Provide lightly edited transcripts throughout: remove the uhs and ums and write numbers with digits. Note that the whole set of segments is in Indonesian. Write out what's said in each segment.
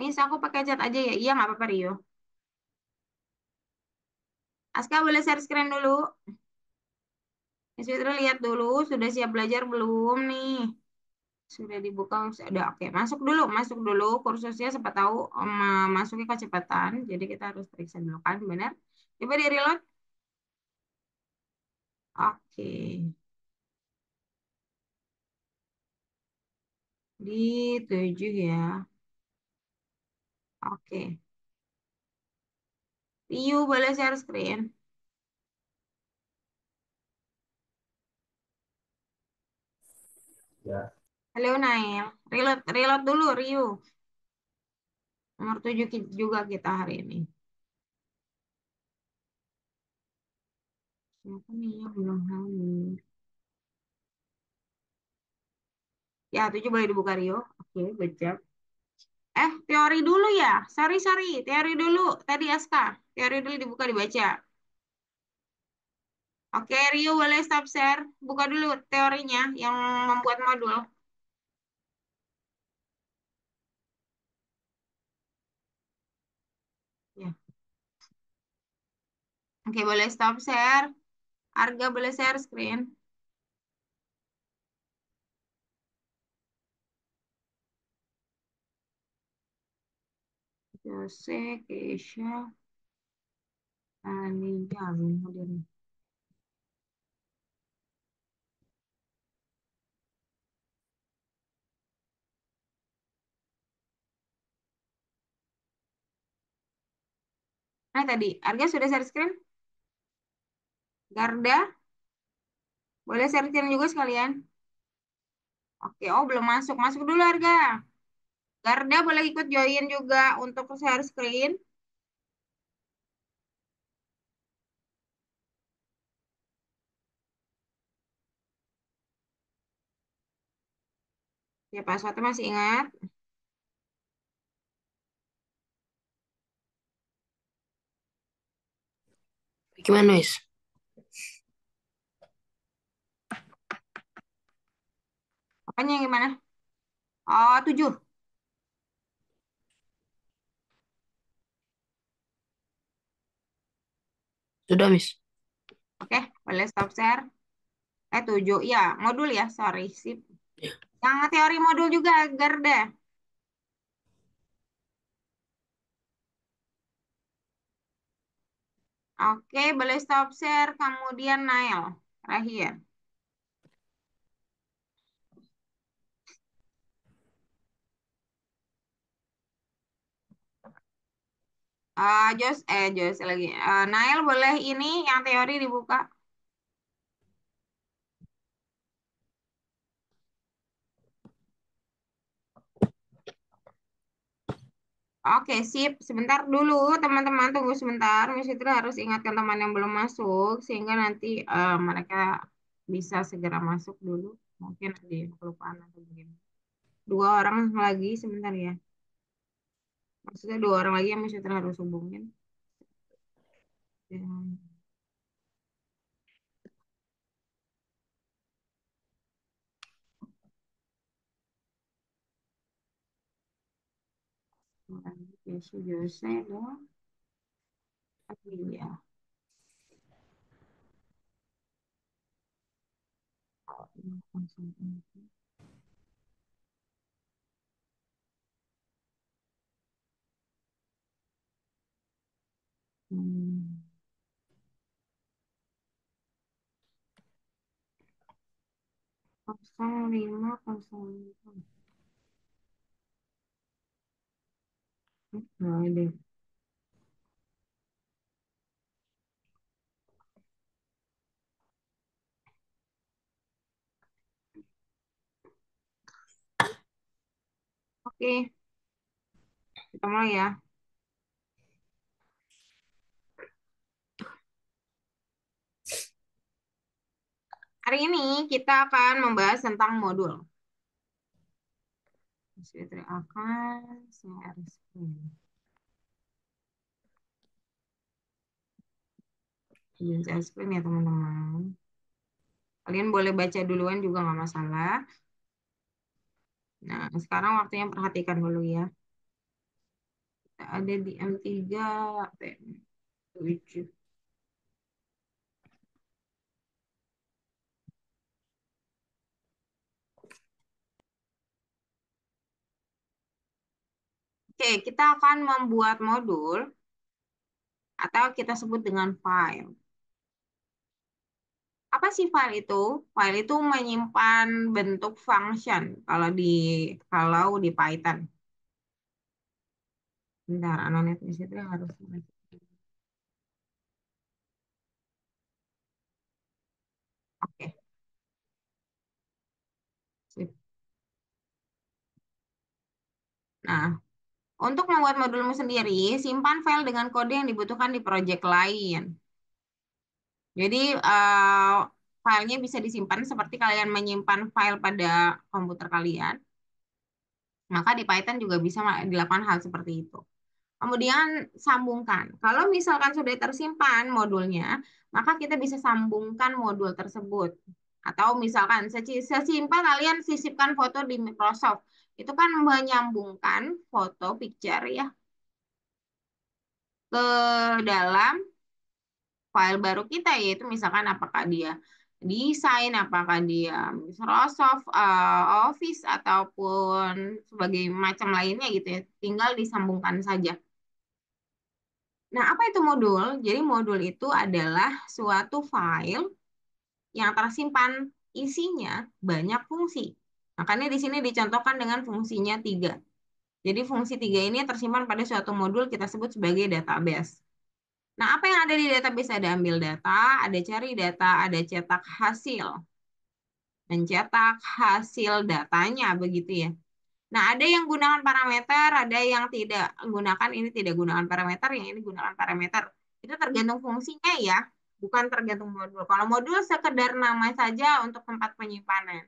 Miss, aku pakai chat aja ya. Iya, nggak apa-apa, Rio. Aska boleh share screen dulu. Miss Fitri lihat dulu, sudah siap belajar belum nih? Sudah dibuka, sudah oke. Masuk dulu kursusnya. Siapa tahu masuknya kecepatan. Jadi kita harus periksa dulu kan, benar? Coba di reload. Oke, di 7 ya. Oke. Rio boleh share screen. Halo Nail. Reload dulu Rio. Nomor 7 juga kita hari ini. Siapa nih yang belum hamil? Ya, 7 boleh dibuka Rio. Oke, good job. Teori dulu ya. Sorry. Teori dulu. Tadi Aska. Teori dulu dibuka dibaca. Oke, Rio boleh stop share. Buka dulu teorinya yang membuat modul. Ya. Oke, boleh stop share. Arga boleh share screen. Jose, Keisha, Anija, kemudian. Nah, tadi Arga sudah share screen. Garda, boleh share screen juga sekalian. Oke, oh belum masuk. Masuk dulu Arga. Garda boleh ikut join juga untuk share screen. Ya, passwordnya masih ingat. Gimana, Wis? Apanya yang gimana? Oh, 7. Sudah, Miss. Oke, boleh stop share. 7. Ya, modul ya. Sorry, sip. Ya. Yang teori modul juga, Garda. Oke, boleh stop share. Kemudian Nail. Terakhir. Jos lagi. Nail boleh ini yang teori dibuka. Oke, sip. Sebentar dulu, teman-teman. Tunggu sebentar. Miss Fitri harus ingatkan teman yang belum masuk, sehingga nanti mereka bisa segera masuk dulu. Mungkin ada yang kelupaan atau begini. 2 orang lagi, sebentar ya. Maksudnya 2 orang lagi yang Miss Fitri harus hubungin. Dan lagi Jesse Jose dong. Iya. Hmm. 0505. Nah, deh. Oke, kita mulai ya. Hari ini kita akan membahas tentang modul. Mas Fitri akan share screen. Izin share screen ya teman-teman. Kalian boleh baca duluan juga nggak masalah. Nah, sekarang waktunya perhatikan dulu ya. ada di M3 P7. Oke, kita akan membuat modul atau kita sebut dengan file. Apa sih file itu? File itu menyimpan bentuk function kalau di Python. Bentar, anonet di situ harus. Oke, sip. Nah, untuk membuat modulmu sendiri, simpan file dengan kode yang dibutuhkan di project lain. Jadi, filenya bisa disimpan seperti kalian menyimpan file pada komputer kalian. Maka di Python juga bisa dilakukan hal seperti itu. Kemudian sambungkan. Kalau misalkan sudah tersimpan modulnya, maka kita bisa sambungkan modul tersebut. Atau misalkan sesimpel kalian sisipkan foto di Microsoft. Itu kan menyambungkan foto picture ya ke dalam file baru kita, yaitu misalkan apakah dia desain, apakah dia Microsoft Office ataupun sebagai macam lainnya gitu ya. Tinggal disambungkan saja. Nah, apa itu modul? Jadi modul itu adalah suatu file yang tersimpan isinya banyak fungsi. Makanya di sini dicontohkan dengan fungsinya tiga. Jadi fungsi tiga ini tersimpan pada suatu modul kita sebut sebagai database. Nah, apa yang ada di database? Ada ambil data, ada cari data, ada cetak hasil. Mencetak hasil datanya begitu ya. Nah, ada yang gunakan parameter, ada yang tidak gunakan, ini tidak gunakan parameter, yang ini gunakan parameter. Itu tergantung fungsinya ya, bukan tergantung modul. Kalau modul sekedar nama saja untuk tempat penyimpanan.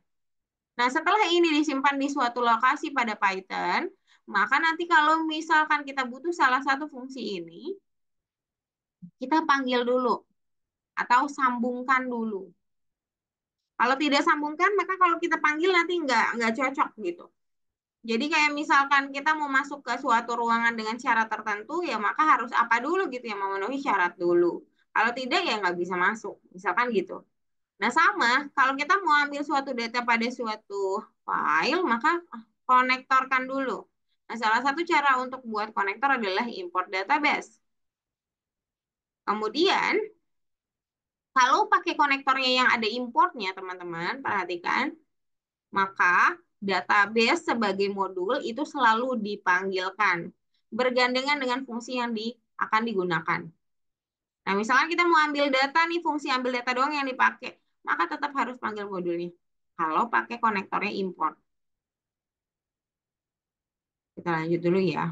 Nah, setelah ini disimpan di suatu lokasi pada Python, maka nanti kalau misalkan kita butuh salah satu fungsi ini, kita panggil dulu atau sambungkan dulu. Kalau tidak sambungkan, maka kalau kita panggil nanti nggak cocok gitu. Jadi kayak misalkan kita mau masuk ke suatu ruangan dengan syarat tertentu, ya maka harus apa dulu gitu ya, memenuhi syarat dulu. Kalau tidak ya nggak bisa masuk, misalkan gitu. Nah sama, kalau kita mau ambil suatu data pada suatu file, maka konektorkan dulu. Nah salah satu cara untuk buat konektor adalah import database. Kemudian, kalau pakai konektornya yang ada importnya, teman-teman, perhatikan, maka database sebagai modul itu selalu dipanggilkan bergandengan dengan fungsi yang akan digunakan. Nah, misalkan kita mau ambil data nih, fungsi ambil data doang yang dipakai, maka tetap harus panggil modulnya. Kalau pakai konektornya import. Kita lanjut dulu ya.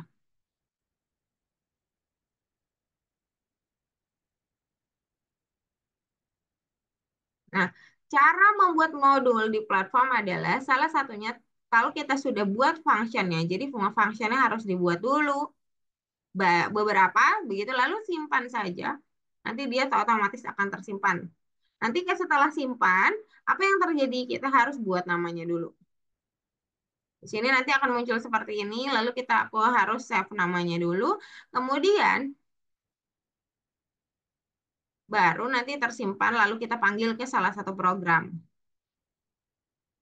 Nah, cara membuat modul di platform adalah salah satunya kalau kita sudah buat functionnya, jadi functionnya harus dibuat dulu beberapa, begitu lalu simpan saja. Nanti dia otomatis akan tersimpan. Nanti setelah simpan, apa yang terjadi? Kita harus buat namanya dulu. Di sini nanti akan muncul seperti ini, lalu aku harus save namanya dulu. Kemudian baru nanti tersimpan, lalu kita panggil ke salah satu program.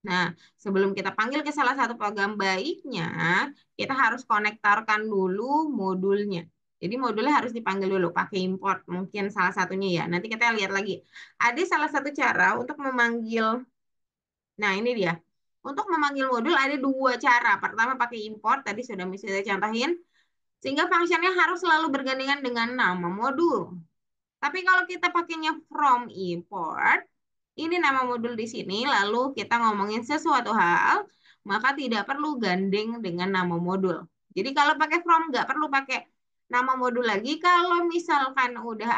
Nah, sebelum kita panggil ke salah satu program, baiknya kita harus konektorkan dulu modulnya. Jadi modulnya harus dipanggil dulu pakai import, mungkin salah satunya ya. Nanti kita lihat lagi. Ada salah satu cara untuk memanggil. Nah, ini dia. Untuk memanggil modul ada dua cara. Pertama pakai import, tadi sudah saya contohin. Sehingga fungsinya harus selalu bergandengan dengan nama modul. Tapi kalau kita pakainya from import, ini nama modul di sini, lalu kita ngomongin sesuatu hal, maka tidak perlu gandeng dengan nama modul. Jadi kalau pakai from nggak perlu pakai nama modul lagi. Kalau misalkan udah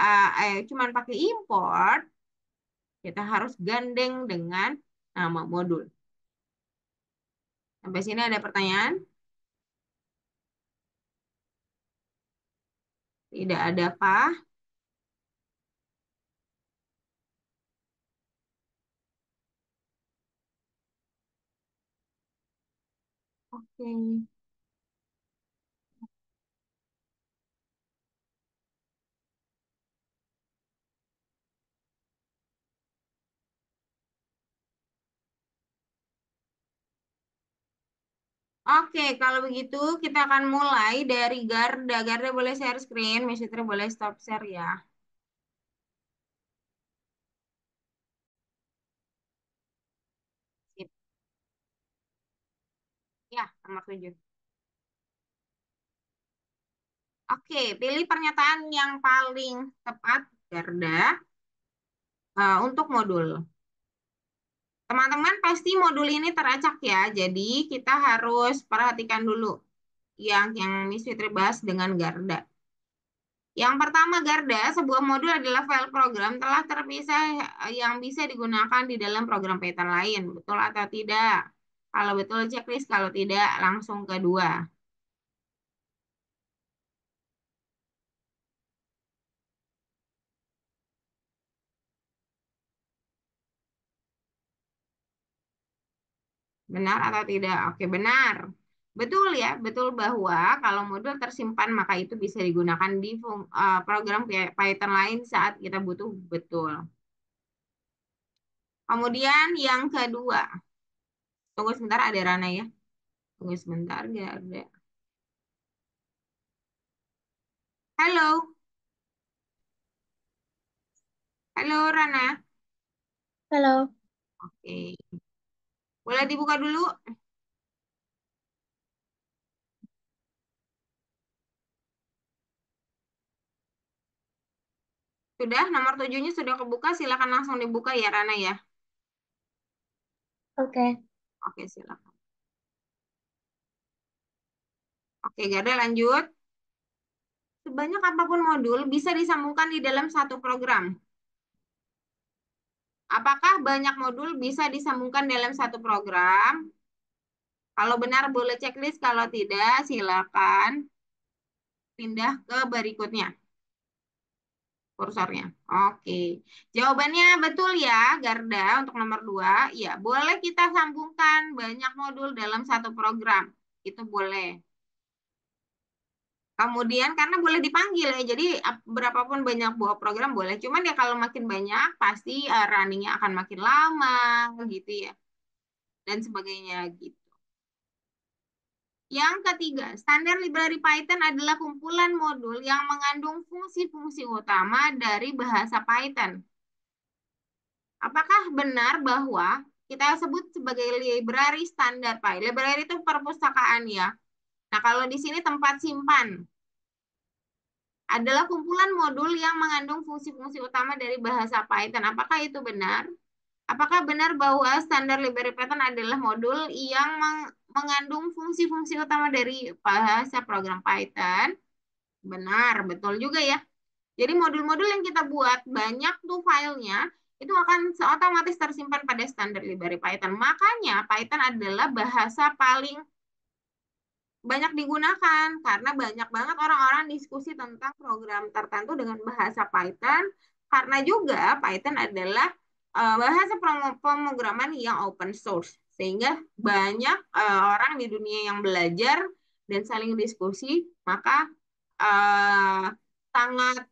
cuman pakai import, kita harus gandeng dengan nama modul. Sampai sini ada pertanyaan? Tidak ada kah? Oke. Oke, kalau begitu kita akan mulai dari Garda. Garda boleh share screen, Miss Fitri boleh stop share ya. Sip. Ya, nomor 7. Oke, pilih pernyataan yang paling tepat, Garda, untuk modul. Teman-teman pasti modul ini teracak ya, jadi kita harus perhatikan dulu yang Miss Fitri bahas dengan Garda. Yang pertama, Garda, sebuah modul adalah file program telah terpisah yang bisa digunakan di dalam program Python lain. Betul atau tidak? Kalau betul, checklist. Kalau tidak, langsung kedua. Benar atau tidak? Oke, benar. Betul ya, betul bahwa kalau modul tersimpan maka itu bisa digunakan di program Python lain saat kita butuh. Betul. Kemudian yang kedua, tunggu sebentar ada Rana ya. Tunggu sebentar, gak ada. Halo, halo Rana. Halo. Oke, boleh dibuka dulu? Sudah, nomor 7-nya sudah kebuka, silakan langsung dibuka ya Rana ya. Oke. Oke, silakan. Oke, Garda lanjut. Sebanyak apapun modul bisa disambungkan di dalam satu program. Apakah banyak modul bisa disambungkan dalam satu program? Kalau benar boleh checklist, kalau tidak silakan pindah ke berikutnya kursornya. Oke. Jawabannya betul ya, Garda, untuk nomor 2. Ya, boleh kita sambungkan banyak modul dalam satu program. Itu boleh. Kemudian karena boleh dipanggil ya, jadi berapapun banyak buah program boleh. Cuman ya kalau makin banyak pasti runningnya akan makin lama gitu ya dan sebagainya gitu. Yang ketiga, standar library Python adalah kumpulan modul yang mengandung fungsi-fungsi utama dari bahasa Python. Apakah benar bahwa kita sebut sebagai library standar Python? Library itu perpustakaan ya. Nah, kalau di sini tempat simpan adalah kumpulan modul yang mengandung fungsi-fungsi utama dari bahasa Python. Apakah itu benar? Apakah benar bahwa standar library Python adalah modul yang mengandung fungsi-fungsi utama dari bahasa program Python? Benar, betul juga ya. Jadi modul-modul yang kita buat banyak tuh filenya itu akan otomatis tersimpan pada standar library Python. Makanya Python adalah bahasa paling banyak digunakan karena banyak banget orang-orang diskusi tentang program tertentu dengan bahasa Python karena juga Python adalah bahasa pemrograman yang open source sehingga banyak orang di dunia yang belajar dan saling diskusi maka uh, sangat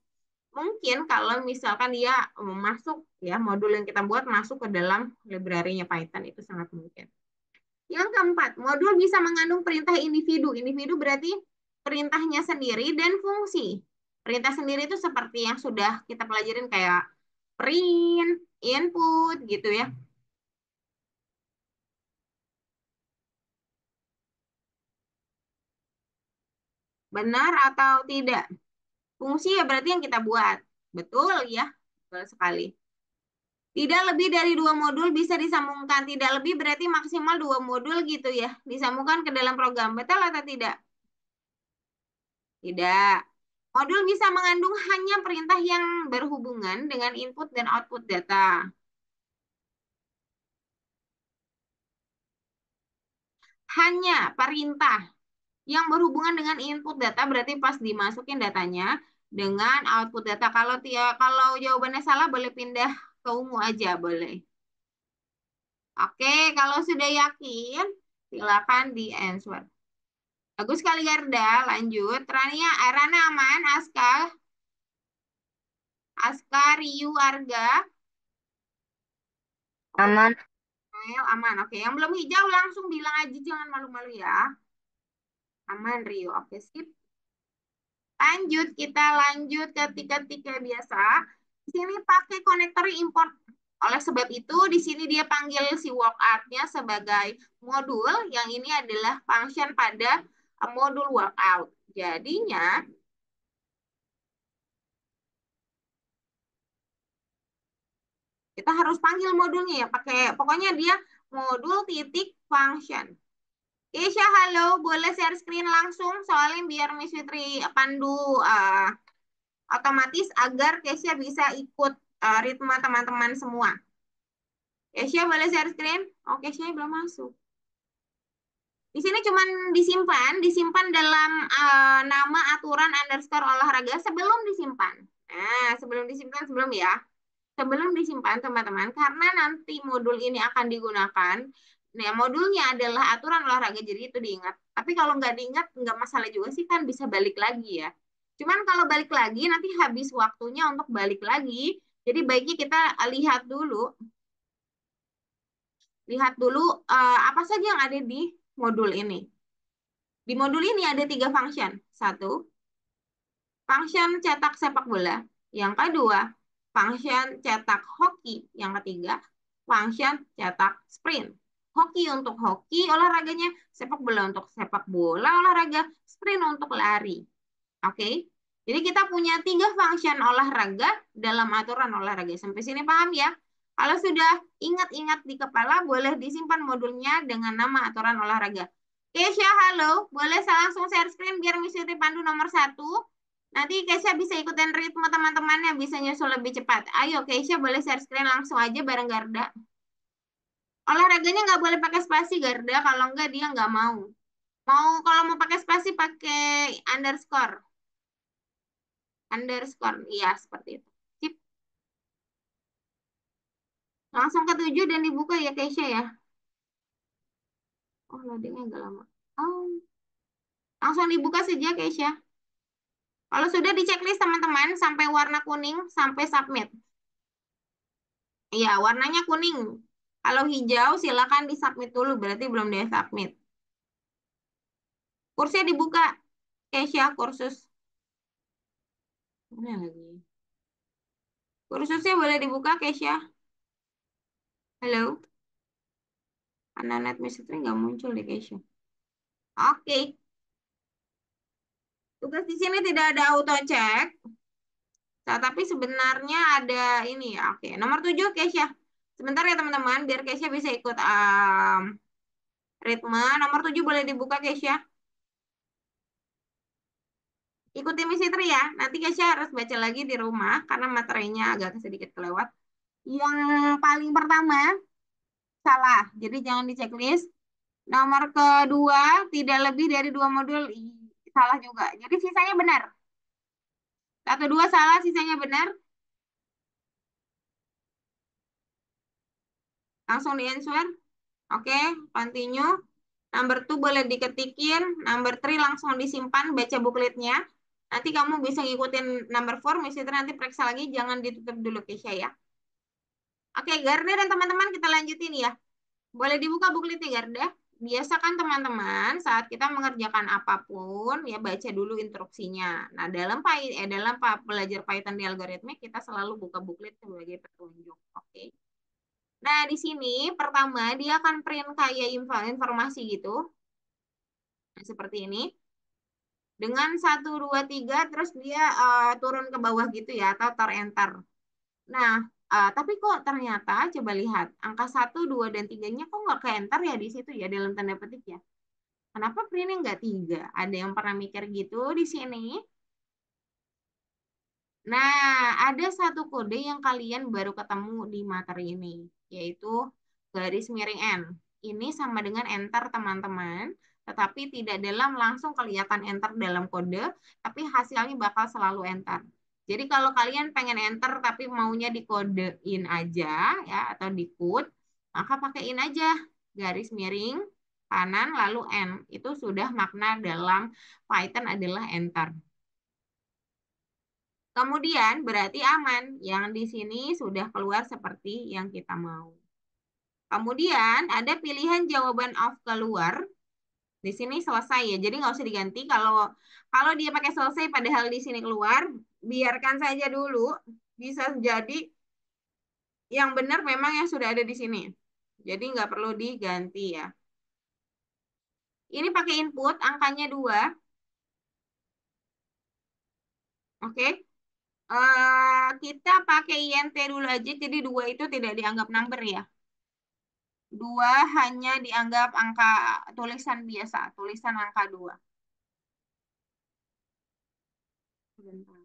mungkin kalau misalkan dia masuk ya modul yang kita buat masuk ke dalam library-nya Python itu sangat mungkin. Yang keempat, modul bisa mengandung perintah individu. Individu berarti perintahnya sendiri dan fungsi. Perintah sendiri itu seperti yang sudah kita pelajarin kayak print, input gitu ya. Benar atau tidak? Fungsi ya berarti yang kita buat. Betul ya, betul sekali. Tidak lebih dari dua modul bisa disambungkan. Tidak lebih berarti maksimal dua modul gitu ya. Disambungkan ke dalam program. Betul atau tidak? Tidak. Modul bisa mengandung hanya perintah yang berhubungan dengan input dan output data. Hanya perintah yang berhubungan dengan input data berarti pas dimasukin datanya dengan output data. Kalau jawabannya salah boleh pindah ke ungu aja boleh. Oke, kalau sudah yakin silakan di answer. Bagus sekali Garda, lanjut. Rana aman, Aska, Riu, Arga. Oke, Aman. Nael aman. Oke, yang belum hijau langsung bilang aja jangan malu-malu ya. Aman, Rio. Oke, sip. Lanjut, kita lanjut ke tiga-tiga biasa. Di sini pakai konektor import. Oleh sebab itu, di sini dia panggil si workout-nya sebagai modul. Yang ini adalah function pada modul workout. Jadinya, kita harus panggil modulnya ya. Pokoknya dia modul titik function. Keisha, halo. Boleh share screen langsung? Soalnya biar Miss Fitri pandu otomatis agar Keisha bisa ikut ritme teman-teman semua. Keisha boleh share screen? Oh, Keisha belum masuk. Di sini cuman disimpan dalam nama aturan underscore olahraga sebelum disimpan. Nah, sebelum ya. Sebelum disimpan teman-teman, karena nanti modul ini akan digunakan. Nah, modulnya adalah aturan olahraga, jadi itu diingat. Tapi kalau nggak diingat, nggak masalah juga sih, kan bisa balik lagi ya. Cuman kalau balik lagi, nanti habis waktunya untuk balik lagi. Jadi baiknya kita lihat dulu apa saja yang ada di modul ini. Di modul ini ada 3 function. Satu, function cetak sepak bola. Yang kedua, function cetak hoki. Yang ketiga, function cetak sprint. Hoki untuk hoki olahraganya, sepak bola untuk sepak bola olahraga, sprint untuk lari. Oke. Jadi kita punya 3 function olahraga dalam aturan olahraga. Sampai sini paham ya? Kalau sudah ingat-ingat di kepala, boleh disimpan modulnya dengan nama aturan olahraga. Keisha, halo. Boleh saya langsung share screen biar Miss Yati pandu nomor 1. Nanti Keisha bisa ikutin ritme teman-temannya, bisa nyusul lebih cepat. Ayo, Keisha boleh share screen langsung aja bareng Garda. Olahraganya nggak boleh pakai spasi, Garda. Kalau nggak, dia nggak mau. Kalau mau pakai spasi, pakai underscore. Underscore, iya seperti itu. Sip. Langsung ke 7 dan dibuka ya, Keisha ya. Oh, loadingnya agak lama. Oh, langsung dibuka saja, Keisha. Kalau sudah di checklist teman-teman, sampai warna kuning, sampai submit. Iya, warnanya kuning. Kalau hijau, silakan di-submit dulu. Berarti belum di-submit. Kursnya dibuka. Keisha, kursus. Mana lagi? Kursusnya boleh dibuka, Keisha. Halo? Anak-anak Misteri nggak muncul di Keisha. Oke. Tugas di sini tidak ada auto check. Nah, tapi sebenarnya ada ini ya. Oke, nomor 7 Keisha. Sebentar ya teman-teman, biar Keisha bisa ikut ritme. Nomor 7 boleh dibuka Keisha. Ikuti misi Tri ya. Nanti Keisha harus baca lagi di rumah karena materinya agak sedikit kelewat. Yang paling pertama salah, jadi jangan di checklist. Nomor kedua tidak lebih dari 2 modul, salah juga. Jadi sisanya benar. Satu dua salah, sisanya benar. Langsung di answer. Oke, continue. Number 2 boleh diketikin, number 3 langsung disimpan, baca bookletnya. Nanti kamu bisa ngikutin number 4, misalnya nanti periksa lagi, jangan ditutup dulu Keisha ya. Oke, Garda dan teman-teman kita lanjutin ya. Boleh dibuka bookletnya Garda. Biasakan teman-teman saat kita mengerjakan apapun, ya baca dulu instruksinya. Nah, dalam belajar Python di algoritmik, kita selalu buka booklet sebagai petunjuk. Oke. Nah, di sini pertama dia akan print kayak informasi gitu. Nah, seperti ini. Dengan 1, 2, 3, terus dia turun ke bawah gitu ya, atau enter. Nah, tapi kok ternyata, coba lihat, angka 1, 2, dan 3-nya kok nggak ke enter ya di situ ya, dalam tanda petik ya. Kenapa printnya nggak 3? Ada yang pernah mikir gitu di sini? Nah, ada satu kode yang kalian baru ketemu di materi ini, yaitu garis miring N. Ini sama dengan enter teman-teman, tetapi tidak langsung kelihatan enter dalam kode, tapi hasilnya bakal selalu enter. Jadi kalau kalian pengen enter tapi maunya dikodein aja ya atau di code, maka pakaiin aja garis miring kanan lalu N. Itu sudah makna dalam Python adalah enter. Kemudian berarti aman. Yang di sini sudah keluar seperti yang kita mau. Kemudian ada pilihan jawaban off keluar. Di sini selesai ya. Jadi nggak usah diganti. Kalau kalau dia pakai selesai padahal di sini keluar, biarkan saja dulu. Bisa jadi yang benar memang yang sudah ada di sini. Jadi nggak perlu diganti ya. Ini pakai input angkanya 2. Oke. Kita pakai INT dulu aja. Jadi 2 itu tidak dianggap number ya. 2 hanya dianggap angka tulisan biasa. Tulisan angka 2. Sebentar.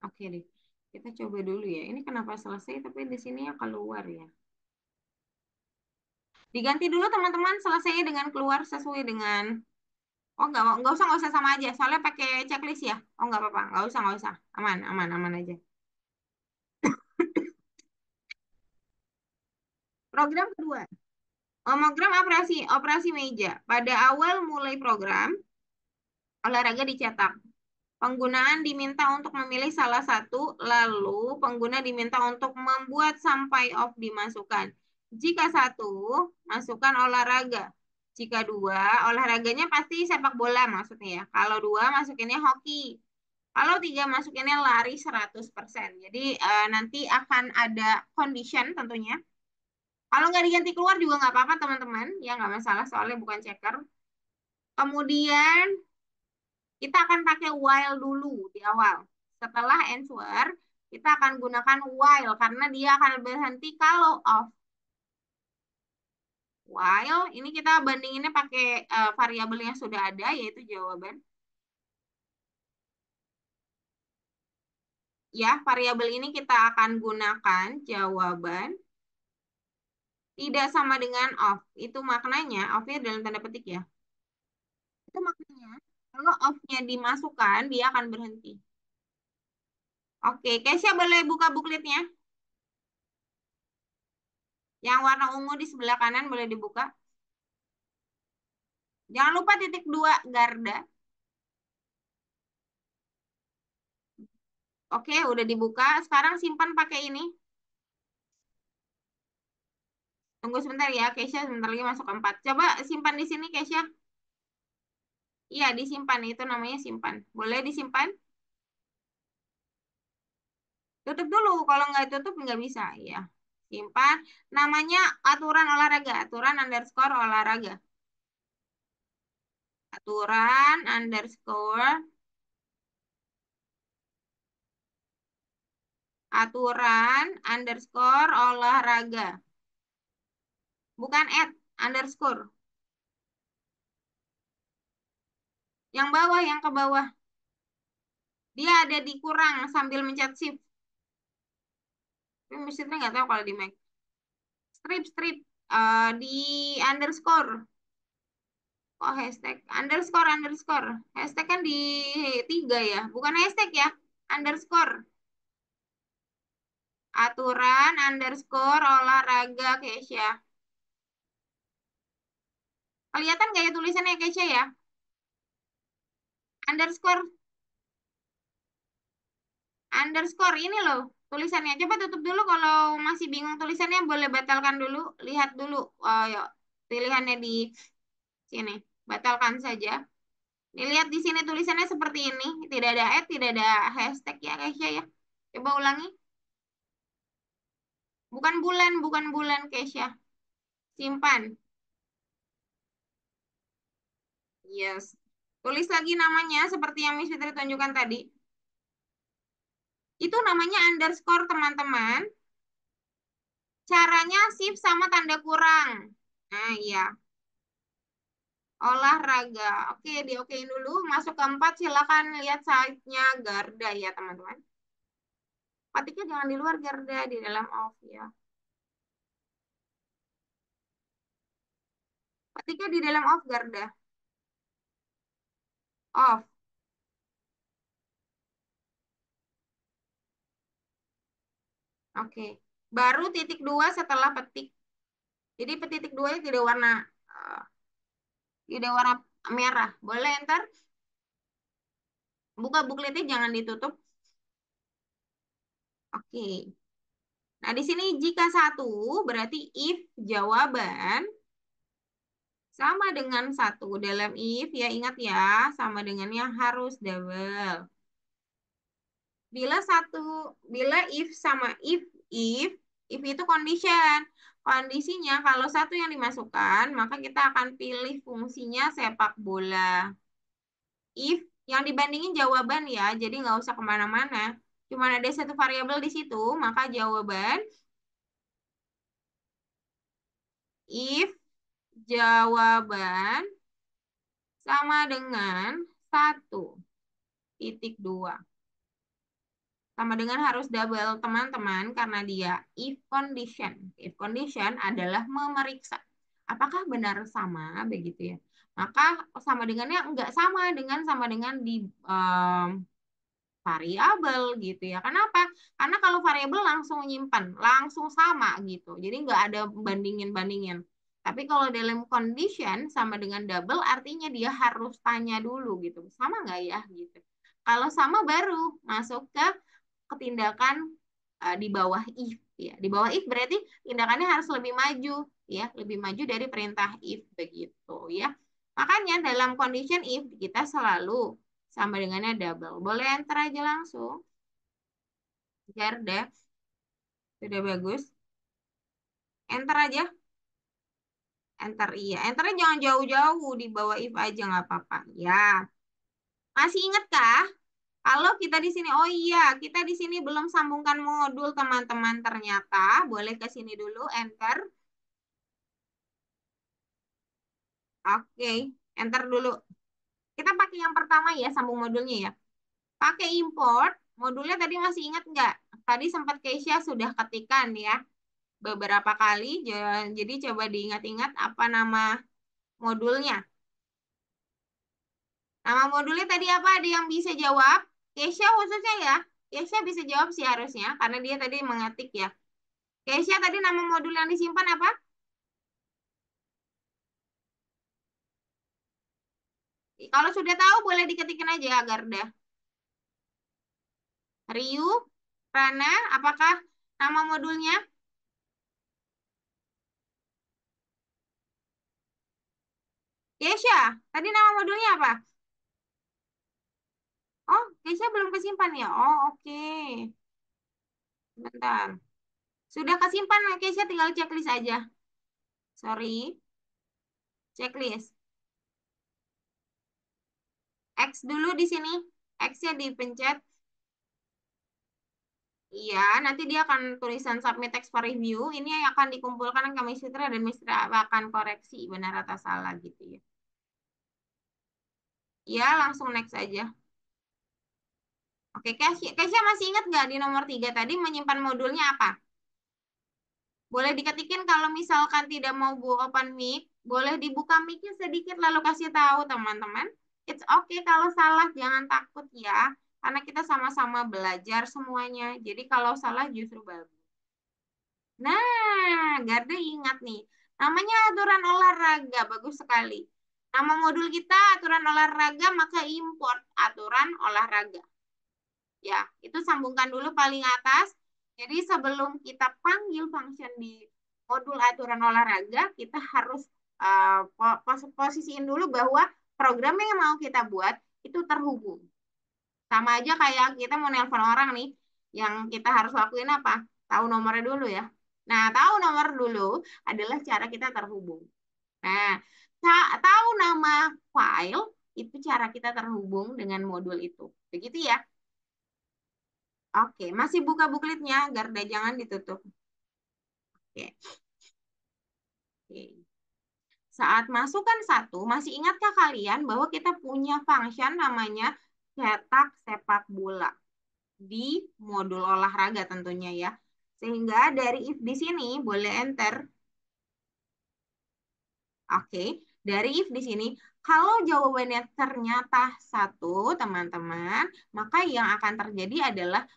Oke deh. Kita coba dulu ya. Ini kenapa selesai tapi di sini ya keluar ya. Diganti dulu teman-teman selesainya dengan keluar sesuai dengan. Oh nggak usah sama aja. Soalnya pakai checklist ya. Oh nggak apa-apa, nggak usah. Aman, aman, aman aja. Program kedua. Program operasi operasi meja. Pada awal mulai program, olahraga dicetak. Penggunaan diminta untuk memilih salah satu, lalu pengguna diminta untuk membuat sampai off dimasukkan. Jika satu, masukkan olahraga. Jika dua, olahraganya pasti sepak bola maksudnya ya. Kalau dua, masukinnya hoki. Kalau tiga, masukinnya lari 100%. Jadi nanti akan ada condition tentunya. Kalau nggak diganti keluar juga nggak apa-apa teman-teman. Ya nggak masalah soalnya bukan checker. Kemudian kita akan pakai while dulu di awal. Setelah answer, kita akan gunakan while karena dia akan berhenti kalau off. While, ini kita bandinginnya pakai variabel yang sudah ada, yaitu jawaban. Ya, variabel ini kita akan gunakan jawaban. Tidak sama dengan off. Itu maknanya, off-nya dalam tanda petik ya. Itu maknanya, kalau off-nya dimasukkan, dia akan berhenti. Oke, Kesya boleh buka bookletnya. Yang warna ungu di sebelah kanan boleh dibuka. Jangan lupa titik 2 garda. Oke, udah dibuka. Sekarang simpan pakai ini. Tunggu sebentar ya, Kesya. Sebentar lagi masuk 4. Coba simpan di sini, Kesya. Iya, disimpan. Itu namanya simpan. Boleh disimpan? Tutup dulu. Kalau nggak tutup, nggak bisa. Iya. Simpan. Namanya aturan olahraga. Aturan underscore olahraga. Aturan underscore. Aturan underscore olahraga. Bukan at, underscore. Yang bawah, yang ke bawah. Dia ada di kurang sambil mencet shift. Tapi mesinnya nggak tahu kalau di Mac. Strip di underscore. Oh hashtag underscore. Hashtag kan di 3 ya, bukan hashtag ya. Underscore. Aturan underscore olahraga Kesya. Kelihatan nggak ya tulisannya Kesya ya? Underscore underscore ini loh tulisannya. Coba tutup dulu kalau masih bingung tulisannya boleh batalkan dulu. Lihat dulu. Oh, yuk. Pilihannya di sini. Batalkan saja. Dilihat di sini tulisannya seperti ini. Tidak ada ad, tidak ada hashtag ya guys ya. Coba ulangi. Bukan bulan Kesya. Simpan. Yes. Tulis lagi namanya seperti yang Miss Fitri tunjukkan tadi. Itu namanya underscore teman-teman. Caranya shift sama tanda kurang. Nah iya. Olahraga. Oke, diokein dulu. Masuk ke 4, silakan lihat site-nya Garda ya teman-teman. Ketiknya jangan di luar Garda, di dalam off ya. Ketiknya di dalam off Garda. Off. Oke. Baru titik 2 setelah petik. Jadi titik 2 tidak warna tidak warna merah. Boleh enter. Buka bukletnya jangan ditutup. Oke. Nah, di sini jika satu berarti if jawaban Sama dengan satu. Dalam if, ya ingat ya, sama dengannya harus double. Bila satu, bila if sama if itu condition. Kondisinya kalau satu yang dimasukkan, maka kita akan pilih fungsinya sepak bola. If yang dibandingin jawaban ya, jadi nggak usah kemana-mana. Cuma ada satu variabel di situ, maka jawaban if jawaban sama dengan 1,2. Sama dengan harus double teman-teman karena dia if condition. If condition adalah memeriksa. Apakah benar sama begitu ya? Maka sama dengannya enggak sama dengan di variabel gitu ya. Kenapa? Karena kalau variabel langsung nyimpan, langsung sama gitu. Jadi nggak ada bandingin-bandingin. Tapi kalau dalam condition sama dengan double artinya dia harus tanya dulu gitu. Sama nggak ya gitu. Kalau sama baru masuk ke tindakan di bawah if ya. Di bawah if berarti tindakannya harus lebih maju ya, lebih maju dari perintah if begitu ya. Makanya dalam condition if kita selalu sama dengannya double. Boleh enter aja langsung. Garda, sudah bagus. Enter aja. Enter iya. Enternya jangan jauh-jauh di bawah if aja nggak apa-apa. Ya. Masih ingat kah? Kalau kita di sini, oh iya, kita di sini belum sambungkan modul teman-teman ternyata. Boleh ke sini dulu, enter. Oke, enter dulu. Kita pakai yang pertama ya, sambung modulnya ya. Pakai import, modulnya tadi masih ingat nggak? Tadi sempat Keisha sudah ketikan ya, beberapa kali. Jadi coba diingat-ingat apa nama modulnya. Nama modulnya tadi apa? Ada yang bisa jawab? Keisha khususnya ya. Keisha bisa jawab sih harusnya, karena dia tadi mengetik ya. Keisha tadi nama modul yang disimpan apa? Kalau sudah tahu boleh diketikin aja Garda. Ryu, Rana, apakah nama modulnya? Keisha, tadi nama modulnya apa? Oh, Keisha belum kesimpan ya? Oh, oke. Bentar. Sudah kesimpan, Keisha tinggal checklist aja. Sorry, checklist. X dulu di sini. X-nya dipencet. Iya, nanti dia akan tulisan submit text for review. Ini yang akan dikumpulkan ke Mistera dan Mistera akan koreksi benar atau salah gitu ya. Iya, langsung next aja. Oke, Keisha masih ingat nggak di nomor 3 tadi menyimpan modulnya apa? Boleh diketikin kalau misalkan tidak mau open mic, boleh dibuka mic-nya sedikit lalu kasih tahu teman-teman. It's okay kalau salah, jangan takut ya. Karena kita sama-sama belajar semuanya. Jadi kalau salah justru bagus. Nah, Garda ingat nih. Namanya aturan olahraga, bagus sekali. Nama modul kita aturan olahraga, maka import aturan olahraga. Ya, itu sambungkan dulu paling atas. Jadi sebelum kita panggil function di modul aturan olahraga, kita harus posisiin dulu bahwa program yang mau kita buat itu terhubung. Sama aja kayak kita mau nelpon orang nih, yang kita harus lakuin apa? Tahu nomornya dulu ya. Nah, tahu nomor dulu adalah cara kita terhubung. Nah, tahu nama file itu cara kita terhubung dengan modul itu. Begitu ya. Oke, masih buka bookletnya, Garda jangan ditutup. Oke, oke. Saat masukkan satu, masih ingatkah kalian bahwa kita punya function namanya cetak sepak bola di modul olahraga tentunya ya. Sehingga dari if di sini boleh enter. Oke, dari if di sini kalau jawabannya ternyata satu, teman-teman, maka yang akan terjadi adalah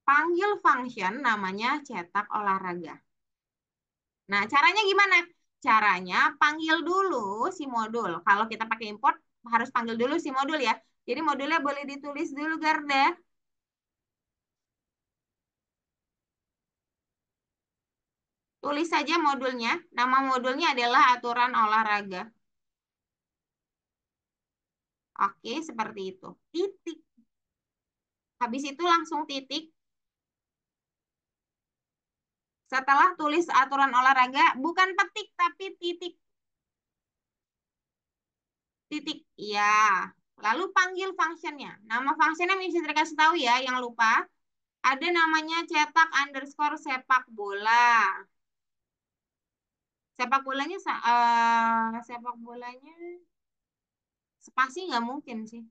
panggil function namanya cetak olahraga. Nah, caranya gimana? Caranya panggil dulu si modul. Kalau kita pakai import, harus panggil dulu si modul ya. Jadi modulnya boleh ditulis dulu, Garda. Tulis saja modulnya. Nama modulnya adalah aturan olahraga. Oke, seperti itu. Titik. Habis itu langsung titik. Setelah tulis aturan olahraga, bukan petik tapi titik. Titik. Iya. Lalu panggil functionnya. Nama functionnya mesti dikasih tahu ya, yang lupa. Ada namanya cetak underscore sepak bola. Sepak bolanya spasi nggak mungkin sih.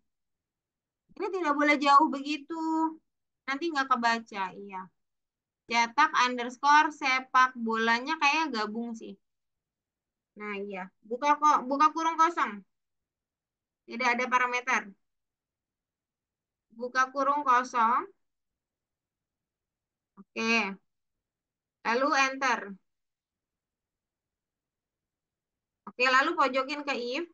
Ini tidak boleh jauh begitu. Nanti nggak kebaca. Iya. Cetak underscore sepak bolanya kayak gabung sih. Nah iya. Buka kurung kosong. Tidak ada parameter. Buka kurung kosong. Oke. Lalu enter. Oke, lalu pojokin ke if.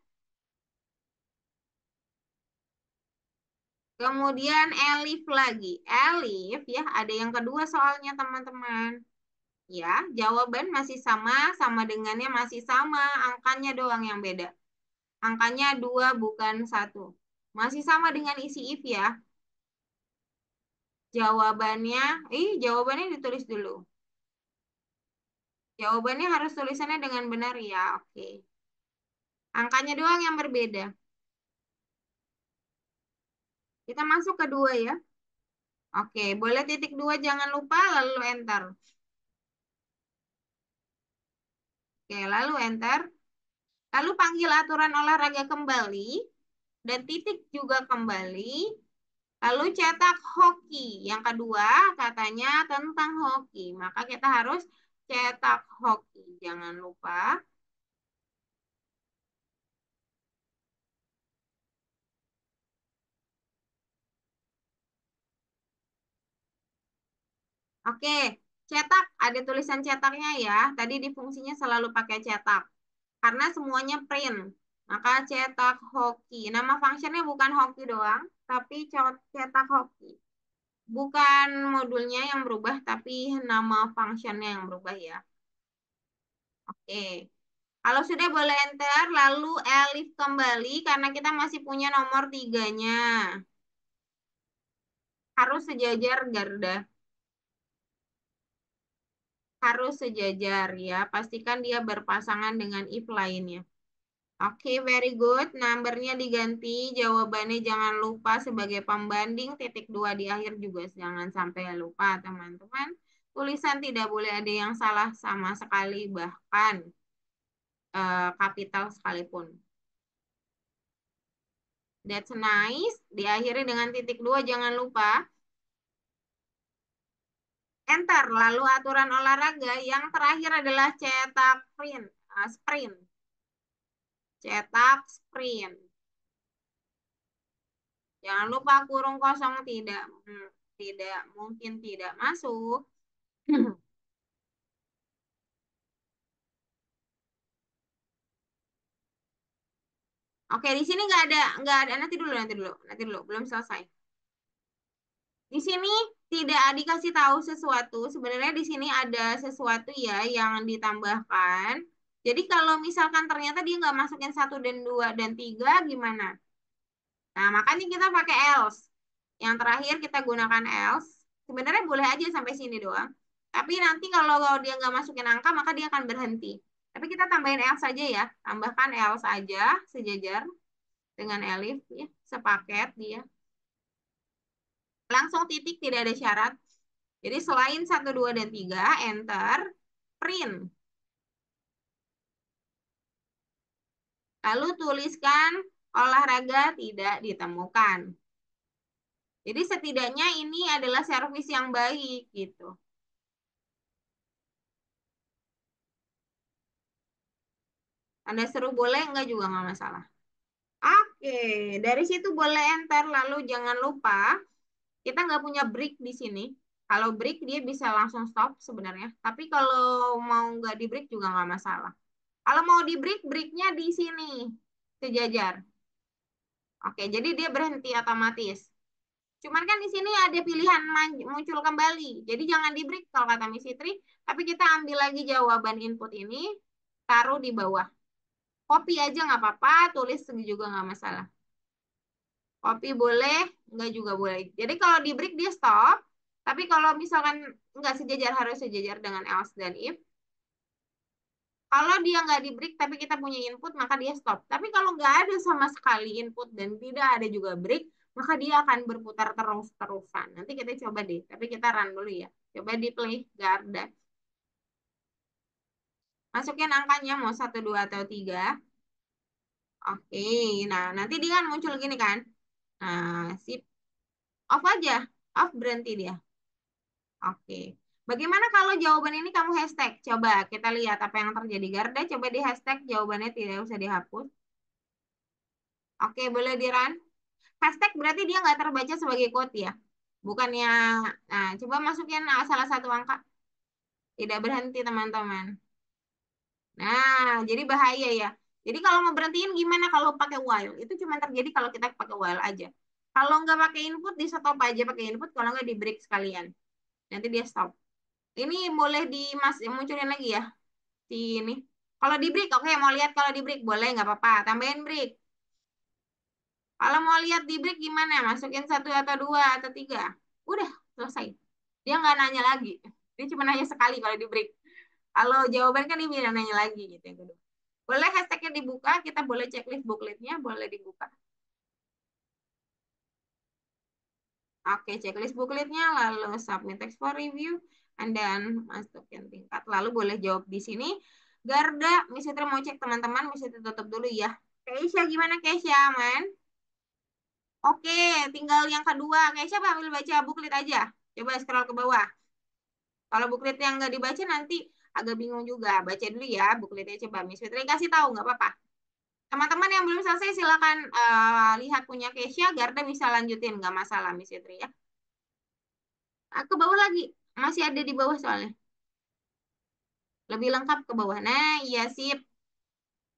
Kemudian elif lagi. Elif ya, ada yang kedua soalnya teman-teman. Ya, jawaban masih sama, sama dengannya masih sama, angkanya doang yang beda. Angkanya 2 bukan 1. Masih sama dengan isi if ya. Jawabannya ditulis dulu. Jawabannya harus tulisannya dengan benar ya, oke. Angkanya doang yang berbeda. Kita masuk ke 2 ya. Oke, boleh titik 2 jangan lupa, lalu enter. Oke, lalu enter. Lalu panggil aturan olahraga kembali, dan titik juga kembali. Lalu cetak hoki. Yang kedua katanya tentang hoki. Maka kita harus cetak hoki. Jangan lupa. Oke, cetak. Ada tulisan cetaknya ya. Tadi di fungsinya selalu pakai cetak. Karena semuanya print. Maka cetak hoki. Nama functionnya bukan hoki doang, tapi cetak hoki. Bukan modulnya yang berubah, tapi nama functionnya yang berubah ya. Oke. Kalau sudah boleh enter, lalu elif kembali karena kita masih punya nomor 3-nya. Harus sejajar Garda. Harus sejajar ya. Pastikan dia berpasangan dengan if lainnya. Oke, very good. Numbernya diganti. Jawabannya jangan lupa sebagai pembanding. Titik 2 di akhir juga jangan sampai lupa, teman-teman. Tulisan tidak boleh ada yang salah sama sekali, bahkan kapital sekalipun. That's nice. Diakhiri dengan titik 2, jangan lupa. Enter. Lalu aturan olahraga. Yang terakhir adalah cetak sprint. Cetak sprint. Jangan lupa kurung kosong tidak mungkin tidak masuk. Oke, di sini nggak ada nanti dulu belum selesai. Di sini tidak dikasih tahu sesuatu. Sebenarnya di sini ada sesuatu ya yang ditambahkan. Jadi kalau misalkan ternyata dia nggak masukin 1 dan 2 dan 3 gimana? Nah, makanya kita pakai else. Yang terakhir kita gunakan else. Sebenarnya boleh aja sampai sini doang. Tapi nanti kalau dia nggak masukin angka, maka dia akan berhenti. Tapi kita tambahin else saja ya. Tambahkan else aja sejajar dengan elif ya, sepaket dia. Langsung titik, tidak ada syarat. Jadi selain 1, 2, dan 3, enter, print. Lalu tuliskan olahraga tidak ditemukan. Jadi setidaknya ini adalah servis yang baik gitu. Anda seru boleh, enggak juga nggak masalah. Oke, dari situ boleh enter. Lalu jangan lupa, kita nggak punya break di sini. Kalau break dia bisa langsung stop sebenarnya. Tapi kalau mau nggak di break juga nggak masalah. Kalau mau di break, breaknya di sini. Sejajar. Oke, jadi dia berhenti otomatis. Cuman kan di sini ada pilihan muncul kembali. Jadi jangan di break kalau kata Miss Fitri, tapi kita ambil lagi jawaban input ini, taruh di bawah. Copy aja nggak apa-apa, tulis juga nggak masalah. Copy boleh, nggak juga boleh. Jadi kalau di break dia stop, tapi kalau misalkan nggak sejajar harus sejajar dengan else dan if. Kalau dia nggak di break tapi kita punya input maka dia stop. Tapi kalau nggak ada sama sekali input dan tidak ada juga break, maka dia akan berputar terus-terusan. Nanti kita coba deh, tapi kita run dulu ya. Coba di play Garda. Masukin angkanya mau satu, 2, atau 3. Oke, nah nanti dia kan muncul gini kan. Nah, sip. Off aja. Off berhenti dia. Oke. Bagaimana kalau jawaban ini kamu hashtag? Coba kita lihat apa yang terjadi. Garda, coba di hashtag jawabannya tidak usah dihapus. Oke, boleh di run. Hashtag berarti dia nggak terbaca sebagai quote ya. Bukannya, nah coba masukin salah satu angka. Tidak berhenti teman-teman. Nah, jadi bahaya ya. Jadi kalau mau berhentiin gimana kalau pakai while? Itu cuma terjadi kalau kita pakai while aja. Kalau nggak pakai input, di stop aja pakai input. Kalau nggak di break sekalian. Nanti dia stop. Ini boleh di mas munculin lagi ya. Si ini. Kalau di break, oke mau lihat kalau di break boleh nggak apa-apa. Tambahin break. Kalau mau lihat di break gimana? Masukin satu atau dua atau tiga. Udah selesai. Dia nggak nanya lagi. Dia cuma nanya sekali kalau di break. Kalau jawaban kan dia bilang nanya lagi gitu yang kedua. Boleh hashtagnya dibuka, kita boleh checklist bookletnya, boleh dibuka. Oke, checklist bookletnya, lalu submit text for review, and then masukin tingkat. Lalu boleh jawab di sini. Garda, Miss Fitri mau cek teman-teman, Miss Fitri tutup dulu ya. Keisha, gimana Keisha, aman? Oke, tinggal yang kedua. Keisha ambil baca buklet aja. Coba scroll ke bawah. Kalau buklet yang nggak dibaca nanti agak bingung juga. Baca dulu ya bukletnya, coba Miss Fitri kasih tahu, nggak apa-apa. Teman-teman yang belum selesai silakan lihat punya Keisha, Garda bisa lanjutin, nggak masalah Miss Fitri ya. Ke bawah lagi, masih ada di bawah soalnya. Lebih lengkap ke bawah. Nah, iya sip.